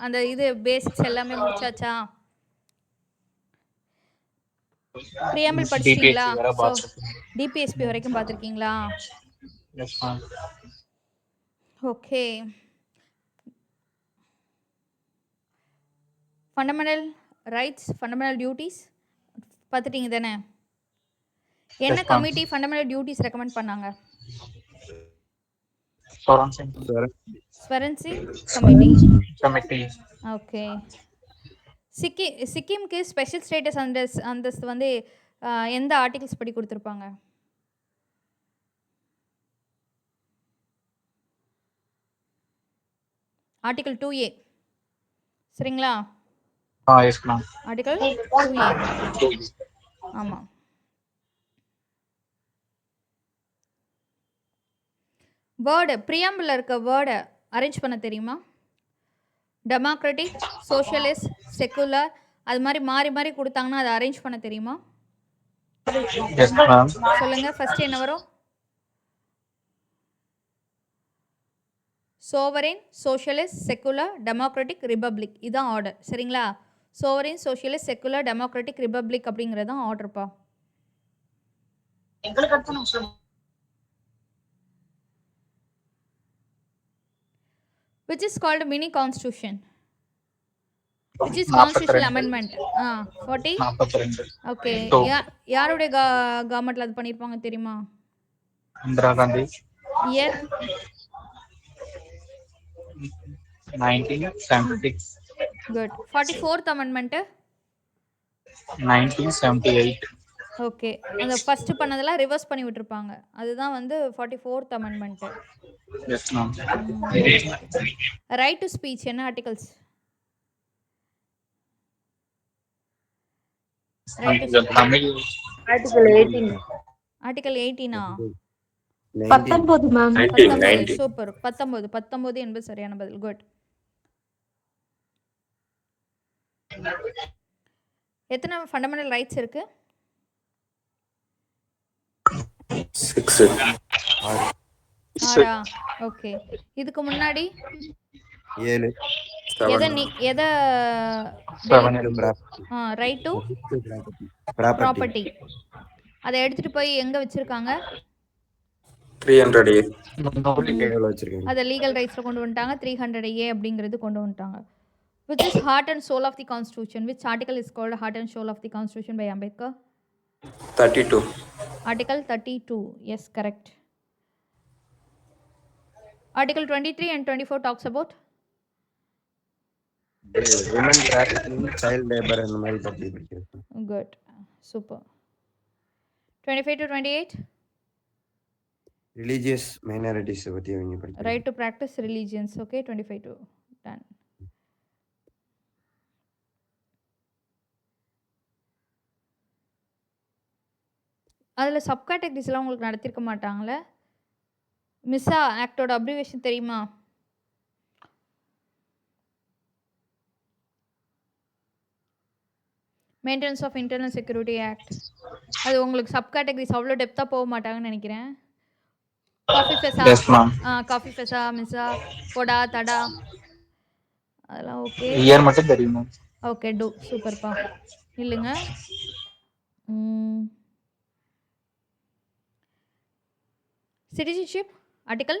அந்த இது பேசிக்ஸ் எல்லாமே முடிச்சாச்சா? ப்ரியாம்பிள் படிச்சிட்டீங்களா? டிபிஎஸ்பி வரைக்கும் பார்த்துருக்கீங்களா? Okay. Fundamental rights, fundamental duties பார்த்துட்டீங்க தானே? என்ன கமிட்டி ஃபண்டமெண்டல் டியூட்டிஸ் ரெக்கமெண்ட் பண்ணாங்க? ஸ்வரன்சி கமிட்டி. ஓகே. சிக்கிம்க்கு ஸ்பெஷல் ஸ்டேட்டஸ் அந்தஸ்து வந்து எந்த ஆர்டிகிள்ஸ் படி கொடுத்துருப்பாங்க? ஆர்டிகல் 2A சரிங்களா? Article 2A. ஆமாம். வேர்டு ப்ரியாம்பிளில் இருக்க வேர்டை அரேஞ்ச் பண்ண தெரியுமா? டெமோக்ராட்டிக், சோஷியலிஸ்ட், செக்குலர் அது மாதிரி மாறி மாறி கொடுத்தாங்கன்னா அதை அரேஞ்ச் பண்ண தெரியுமா? Yes ma'am. சொல்லுங்க. ஃபர்ஸ்ட் என்ன வரும்? Sovereign, socialist, secular, democratic, republic. இதான் ஆர்டர். சரிங்களா? Sovereign, socialist, secular, democratic, republic அப்படிங்கிறது தான் ஆர்டர்ப்பா. Which is called mini constitution. Which is constitutional amendment. 40. 42. Okay. யாருடைய கவர்மெண்ட்ல அது பண்ணிருப்பாங்க தெரியுமா? Indira Gandhi. Year 1976. Good. 44th amendment 1978. Okay. அந்த ஃபர்ஸ்ட் பண்ணதெல்லாம் ரிவர்ஸ் பண்ணி விட்டுருப்பாங்க. அதுதான் வந்து 44th amendment. Yes ma'am. Right to speech என்ன articles? Tamil article 18. Article 18 19 ma'am. 19. Super. 19 என்பது சரியான பதில். குட். எத்தனை ஃபண்டமெண்டல் ரைட்ஸ் இருக்கு? 6. 6. ஓகே. இதுக்கு முன்னாடி 7. எதை 7. ரைட் டு ப்ராப்பர்ட்டி அதை எடுத்துட்டு போய் எங்க வச்சிருக்காங்க? 300A. அதை லீகல் ரைட்ஸ்ல கொண்டு வந்துட்டாங்க. 300A அப்படிங்கிறது கொண்டு வந்துட்டாங்க. Which is heart and soul of the constitution? Which article is called heart and soul of the constitution by Ambedkar? 32. Article 32. Yes, correct. Article 23 and 24 talks about women trafficking, child labor and மாதிரி பத்தி படிக்கிறேன். good. Super. 25 to 28 Religious minorities பத்தி அவங்க படிக்கிறேன். right to practice religions. Okay, 25 to done. அதில் sub கேட்டகரிஸ்லாம் உங்களுக்கு நடத்திருக்க மாட்டாங்களே. மிஸ்ஸா ஆக்டோட அப்ரிவேஷன் தெரியுமா? Maintenance of internal security act. அது உங்களுக்கு சப் கேட்டகரிஸ் அவ்வளோ டெப்த்தாக போக மாட்டாங்கன்னு நினைக்கிறேன். காஃபி ஃபெசா, காஃபி ஃபெசா, மிஸ்ஸா, பொடா, தடா அதெல்லாம் ஓகே. இயர் மட்டும் தெரியுமா? Okay, two. சூப்பர்ப்பா. இல்லைங்க. Citizenship article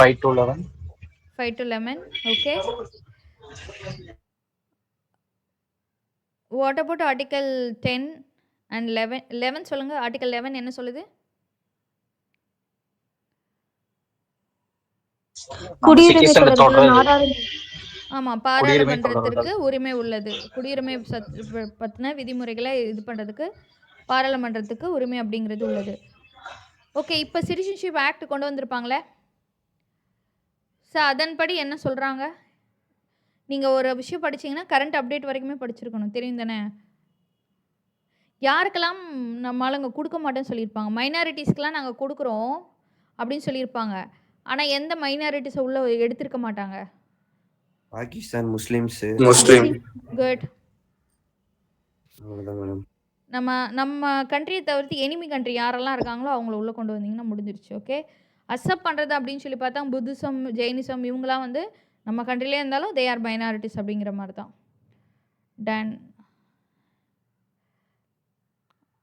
5 to 11. 5 to 11. Okay. What about article 10 and 11? 11 சொல்லுங்க. ஆர்டிகல் 11 என்ன சொல்லுது? ஆமாம், பாராளுமன்றத்திற்கு உரிமை உள்ளது. குடியுரிமை பற்றின விதிமுறைகளை இது பண்ணுறதுக்கு பாராளுமன்றத்துக்கு உரிமை அப்படிங்கிறது உள்ளது. ஓகே, இப்போ சிட்டிசன்ஷிப் ஆக்ட் கொண்டு வந்திருப்பாங்களே சார், அதன்படி என்ன சொல்கிறாங்க? நீங்கள் ஒரு விஷயம் படிச்சிங்கன்னா கரண்ட் அப்டேட் வரைக்குமே படிச்சிருக்கணும், தெரியும் தானே? யாருக்கெல்லாம் நம்ம ஆளுங்க கொடுக்க மாட்டேன்னு சொல்லியிருப்பாங்க. மைனாரிட்டிஸ்க்கெலாம் நாங்கள் கொடுக்குறோம் அப்படின்னு சொல்லியிருப்பாங்க. ஆனால் எந்த மைனாரிட்டிஸை உள்ள எடுத்திருக்க மாட்டாங்க. பாகிஸ்தான் முஸ்லிம்ஸ். குட். அவ்வளவுதான் மேடம். நம்ம கண்ட்ரியை தவிர்த்து எனிமி கண்ட்ரி யாரெல்லாம் இருக்காங்களோ அவங்கள உள்ளே கொண்டு வந்தீங்கன்னா முடிஞ்சிருச்சு. ஓகே. அக்செப்ட் பண்ணுறது அப்படின்னு சொல்லி பார்த்தா புத்திசம், ஜெயினிசம் இவங்களாம் வந்து நம்ம கண்ட்ரிலே இருந்தாலும் தே ஆர் மைனாரிட்டிஸ் அப்படிங்கிற மாதிரி தான். Done.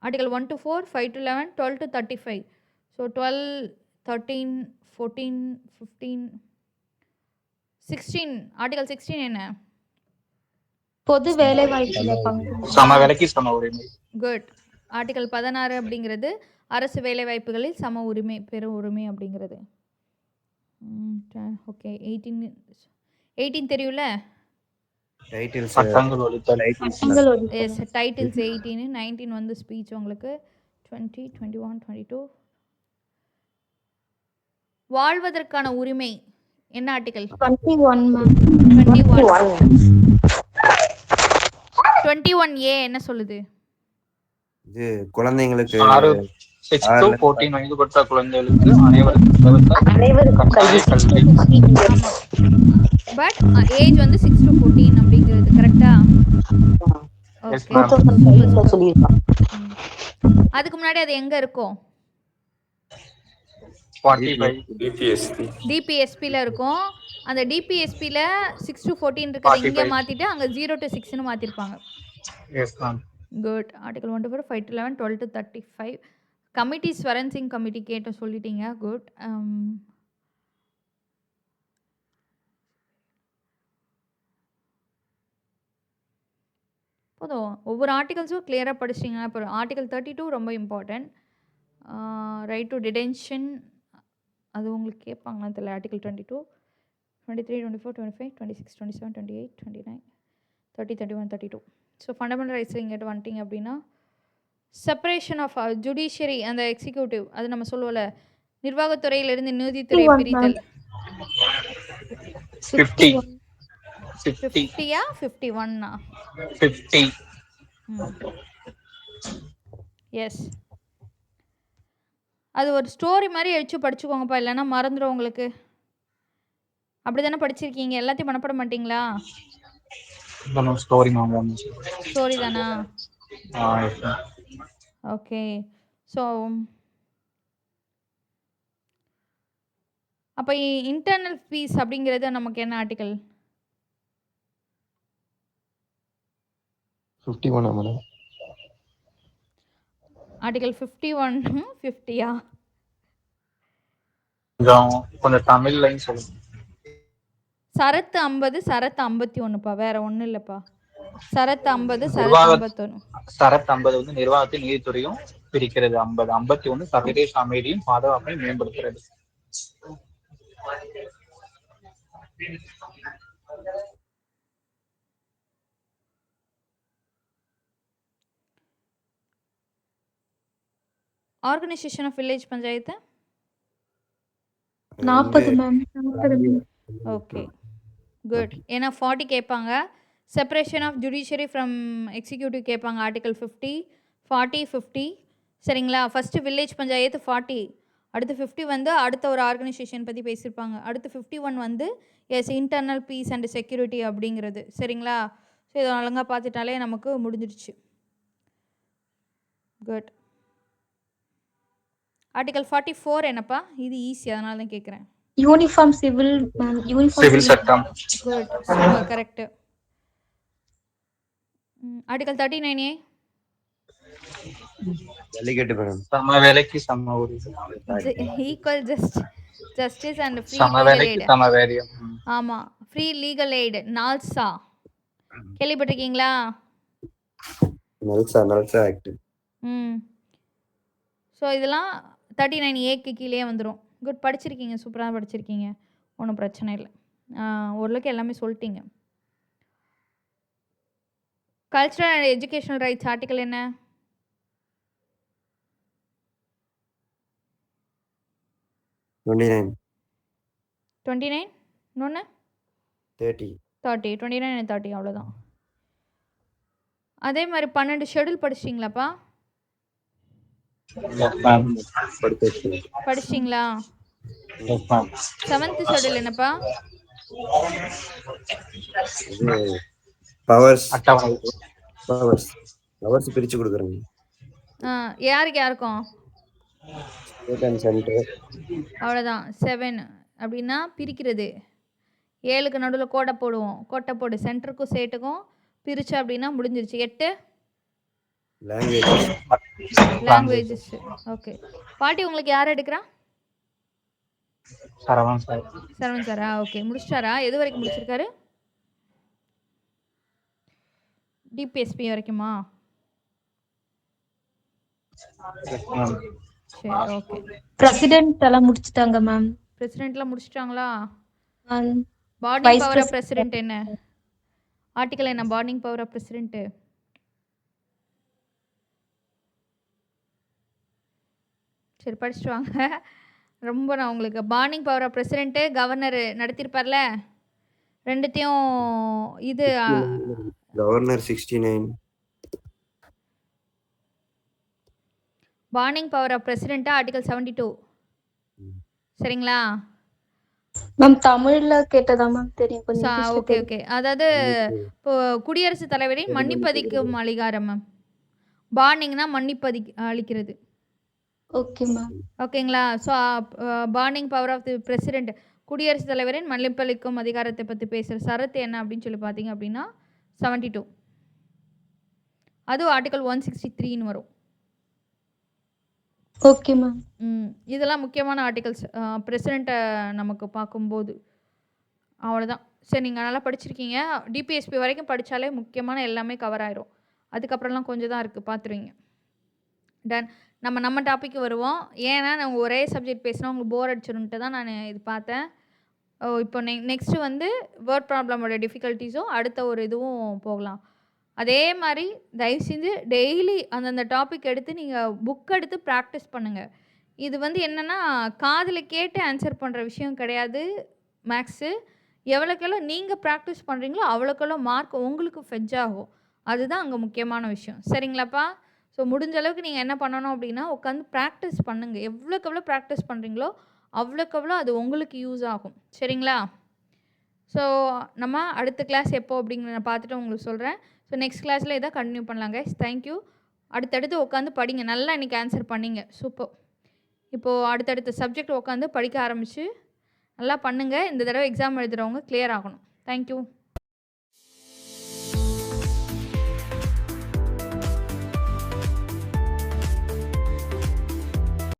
Article 1 to 4, 5 to 11, 12 to 35. So 12, 13, 14, 15, 16. Article 16 என்ன? பொது வேலை வாய்ப்பு, சம வேலைக்கு சம உரிமை. குட். ஆர்டிகல் 16 அப்படிங்கிறது அரசு வேலை வாய்ப்புகளில் சம உரிமை, பெரும் உரிமை அப்படிங்கிறது. ஓகே. 18 தெரியும்ல? டைட்டில்ஸ் சட்டங்கள் ஒழித்தல். S, titles 18. 19 வந்து ஸ்பீச் உங்களுக்கு. 20, 21, 22. வாழ்வதற்கான உரிமை என்ன ஆர்டிகல்? 21A என்ன சொல்லுது? இது குழந்தைங்களுக்கு 6 to 14 வயதுபட்ட குழந்தைகளுக்கு அனைவருக்கும் கல்வி. பட் ஏஜ் வந்து 6 to 14 அப்படிங்கிறது கரெக்டா? எஸ் ஓகே மேம் 2005 சொல்லியிருக்கான். அதுக்கு முன்னாடி அது எங்கே இருக்கும்? 45 DPSP. டிபிஎஸ்பியில் இருக்கும். அந்த டிபிஎஸ்பியில் 6 to 14 இருக்கிறத இங்கே 45 மாற்றிட்டு அங்கே 0 to 6ன்னு மாற்றிருப்பாங்க. Yes ma'am good. Article 1 to 4, 5 to 11, 12 to 35. Committee Swaran Singh committee கேட்ட சொல்லிட்டீங்க. குட். போதும், ஒவ்வொரு ஆர்டிகல்ஸும் கிளியராக படிச்சிட்டிங்க. இப்போ ஆர்டிகல் 32 ரொம்ப இம்பார்ட்டன்ட். ரைட் டு டிடென்ஷன் அது உங்களுக்கு கேட்பாங்கன்னு தெரியல. ஆர்டிகல் 22, 23, 24, 25, 26, 27, 28, 29, 30, 31, 32. ஸோ ஃபண்டமெண்டல் ரைட்ஸ் இங்கிட்ட வந்துட்டிங்க அப்படின்னா செப்பரேஷன் ஆஃப் ஜுடிஷியரி அந்த எக்ஸிக்யூட்டிவ் அது நம்ம சொல்லுவோம்ல, நிர்வாகத்துறையிலிருந்து நீதித்துறையை 51 பிரித்தல். 50 50 50யா 51னா? 50 எஸ். அது ஒரு ஸ்டோரி மாதிரி எழுச்சி படிச்சுக்கோங்கப்பா, இல்லைன்னா மறந்துடும் உங்களுக்கு. அப்படி தானே படிச்சிருக்கீங்க, எல்லாத்தையும் மனப்பட மாட்டிங்களா? ஸ்டோரி மேம் ஸ்டோரி தானா? S ma'am okay. ஸோ அப்போ இன்டர்னல் ஃபீஸ் அப்படிங்கிறது நமக்கு என்ன ஆர்டிக்கல்? 51 மேடம். ஆர்டிக்கல் 51 50யா? கொஞ்சம் தமிழ்லையும் சொல்லுங்க. சரத்து 50 சரத்து 51ப்பா, வேற ஒன்றும் இல்லைப்பா. சரத்து 50 சரத்து நிர்வாக 51. சரத் 50 வந்து நிர்வாகத்தை நீதித்துறையும் பிரிக்கிறது. 50 51 சர்வதேச அமைதியும் பாதுகாப்பையும் மேம்படுத்துறது. Organisation of village panchayat 40 ma'am. Okay good. ஏன்னா 40 கேட்பாங்க. Separation of judiciary from executive கேட்பாங்க. ஆர்டிகல் 50, 40, 50. சரிங்களா? ஃபஸ்ட்டு வில்லேஜ் பஞ்சாயத்து 40, அடுத்து 50 வந்து அடுத்த ஒரு ஆர்கனைசேஷன் பற்றி பேசியிருப்பாங்க. அடுத்து 51 வந்து எஸ் இன்டர்னல் பீஸ் அண்ட் செக்யூரிட்டி அப்படிங்கிறது. சரிங்களா? ஸோ இதை ஒழுங்காக பார்த்துட்டாலே நமக்கு முடிஞ்சிடுச்சு. குட். ஆர்டிகல் 44 என்னப்பா? இது ஈஸி, அதனால தான் கேட்குறேன். Uniform civil ma'am. Uniform civil சட்டம். Good, super, correct. Article 39A Jallikattu madam. சம வேலைக்கு சம உரிமை. ஈக்குவல் ஜஸ்டிஸ் அண்ட் ஃப்ரீ சம லீகல் வேலைக்கு எய்டு. சம வேரியம். ஆமாம், ஃப்ரீ லீகல் எய்டு. நால்சா கேள்விப்பட்டிருக்கீங்களா? நல்சா ஆக்ட். ஸோ இதெல்லாம் 39A கீழே வந்துடும். குட், படிச்சிருக்கீங்க, சூப்பராக படிச்சிருக்கீங்க, ஒன்றும் பிரச்சனை இல்லை. ஓரளவுக்கு எல்லாமே சொல்லிட்டீங்க. Cultural and educational rights article என்ன? 29. 29. இன்னொன்று 30. 30. 29 and 30 அவ்வளோதான். அதே மாதிரி 12 ஷெடியூல் படிச்சிட்டிங்களாப்பா? படிச்சிட்டிங்களா? 7th ஷெடியூல் என்னப்பா? பவர்ஸ் அட்டவணை. பவர்ஸ் பிரிச்சு கொடுக்குறேங்க. யாருக்கு யாருக்கும்? State and centre. அவ்வளோதான். 7 அப்படின்னா பிரிக்கிறது. 7க்கு நடுவில் கோட்டை போடுவோம். கோட்டை போடு சென்டருக்கும் ஸ்டேட்டுக்கும் பிரிச்சு அப்படின்னா முடிஞ்சிருச்சு. 8 லாங்குவேஜஸ். ஓகே. பாட்டி உங்களுக்கு யார் எடுக்கிறா? சரவணன் சார். சரவணன் சாரா? ஓகே, முடிச்சிட்டாரா? எது வரைக்கும் முடிச்சிருக்காரு? டிபிஎஸ்பி வரைக்குமா? சரி, ஓகே. பிரசிடென்ட் எல்லாம் முடிச்சிட்டாங்க மேம். பிரசிடென்ட்லாம் முடிச்சிட்டாங்களா? And pardoning Vice power of President. President என்ன? ஆர்டிக்கல் என்ன? Pardoning power of president. சரி, படிச்சுட்டு வாங்க. ரொம்ப நான் உங்களுக்கு pardoning power of president governor நடத்தியிருப்பார்ல, ரெண்டுத்தையும் இது governor 69. Pardoning power of president article 72. சரிங்களா? மேம் தமிழ்ல கேட்டதா மேம் தெரியும், கொஞ்சம் இங்கிலீஷ்ல ஓகே தெரியும். ஓகே. அதாவது இப்போ குடியரசுத் தலைவரின் மன்னிப்பதிக்கும் அதிகாரம் மேம். பாண்டிங்னா அளிக்கிறது. Okay ma'am. ஓகேங்களா? So pardoning power of the president, குடியரசுத் தலைவரின் மன்னிப்பளிக்கும் அதிகாரத்தை பற்றி பேசுகிற சரத்து என்ன அப்படின்னு சொல்லி பார்த்தீங்க அப்படின்னா 72. அதுவும் ஆர்டிகல் 163ன்னு வரும். Okay ma'am. இதெல்லாம் முக்கியமான ஆர்டிகல்ஸ் பிரசிடெண்ட்டை நமக்கு பார்க்கும்போது. அவ்வளோதான். சரி, நீங்கள் நல்லா படிச்சிருக்கீங்க. டிபிஎஸ்பி வரைக்கும் படித்தாலே முக்கியமான எல்லாமே கவர் ஆயிரும். அதுக்கப்புறம்லாம் கொஞ்சம் தான் இருக்குது, பார்த்துருவீங்க. டன். நம்ம டாபிக் வருவோம். ஏன்னா நம்ம ஒரே சப்ஜெக்ட் பேசினா உங்களுக்கு போர் அடிச்சிருன்ட்டு தான் நான் இது பார்த்தேன். இப்போ நெக்ஸ்ட்டு வந்து வேர்ட் ப்ராப்ளமோட டிஃபிகல்ட்டிஸும் அடுத்த ஒரு இதுவும் போகலாம். அதே மாதிரி தயவு செஞ்சு டெய்லி அந்தந்த டாபிக் எடுத்து நீங்கள் புக் எடுத்து ப்ராக்டிஸ் பண்ணுங்கள். இது வந்து என்னென்னா காதில் கேட்டு ஆன்சர் பண்ணுற விஷயம் கிடையாது மேக்ஸு. எவ்வளோக்கெவ்வளோ நீங்கள் ப்ராக்டிஸ் பண்ணுறீங்களோ அவ்வளோக்கெவ்வளோ மார்க் உங்களுக்கு ஃபெட்ஜ் ஆகும். அதுதான் அங்கே முக்கியமான விஷயம். சரிங்களாப்பா? ஸோ முடிஞ்ச அளவுக்கு நீங்கள் என்ன பண்ணணும் அப்படின்னா உட்காந்து ப்ராக்டிஸ் பண்ணுங்கள். எவ்வளோக்கெவ்வளோ ப்ராக்டிஸ் பண்ணுறீங்களோ அவ்வளோக்கெவ்வளோ அது உங்களுக்கு யூஸ் ஆகும். சரிங்களா? ஸோ நம்ம அடுத்த கிளாஸ் எப்போ அப்படிங்கிறத நான் பார்த்துட்டு உங்களுக்கு சொல்கிறேன். ஸோ நெக்ஸ்ட் கிளாஸில் இதை கண்டினியூ பண்ணலாம் கைஸ். தேங்க்யூ. அடுத்தடுத்து உட்காந்து படிங்க. நல்லா இன்றைக்கி ஆன்சர் பண்ணிங்க. சூப்பர். இப்போது அடுத்தடுத்த சப்ஜெக்ட் உட்காந்து படிக்க ஆரம்பித்து நல்லா பண்ணுங்கள். இந்த தடவை எக்ஸாம் எழுதுகிறவங்க கிளியர் ஆகணும். தேங்க்யூ.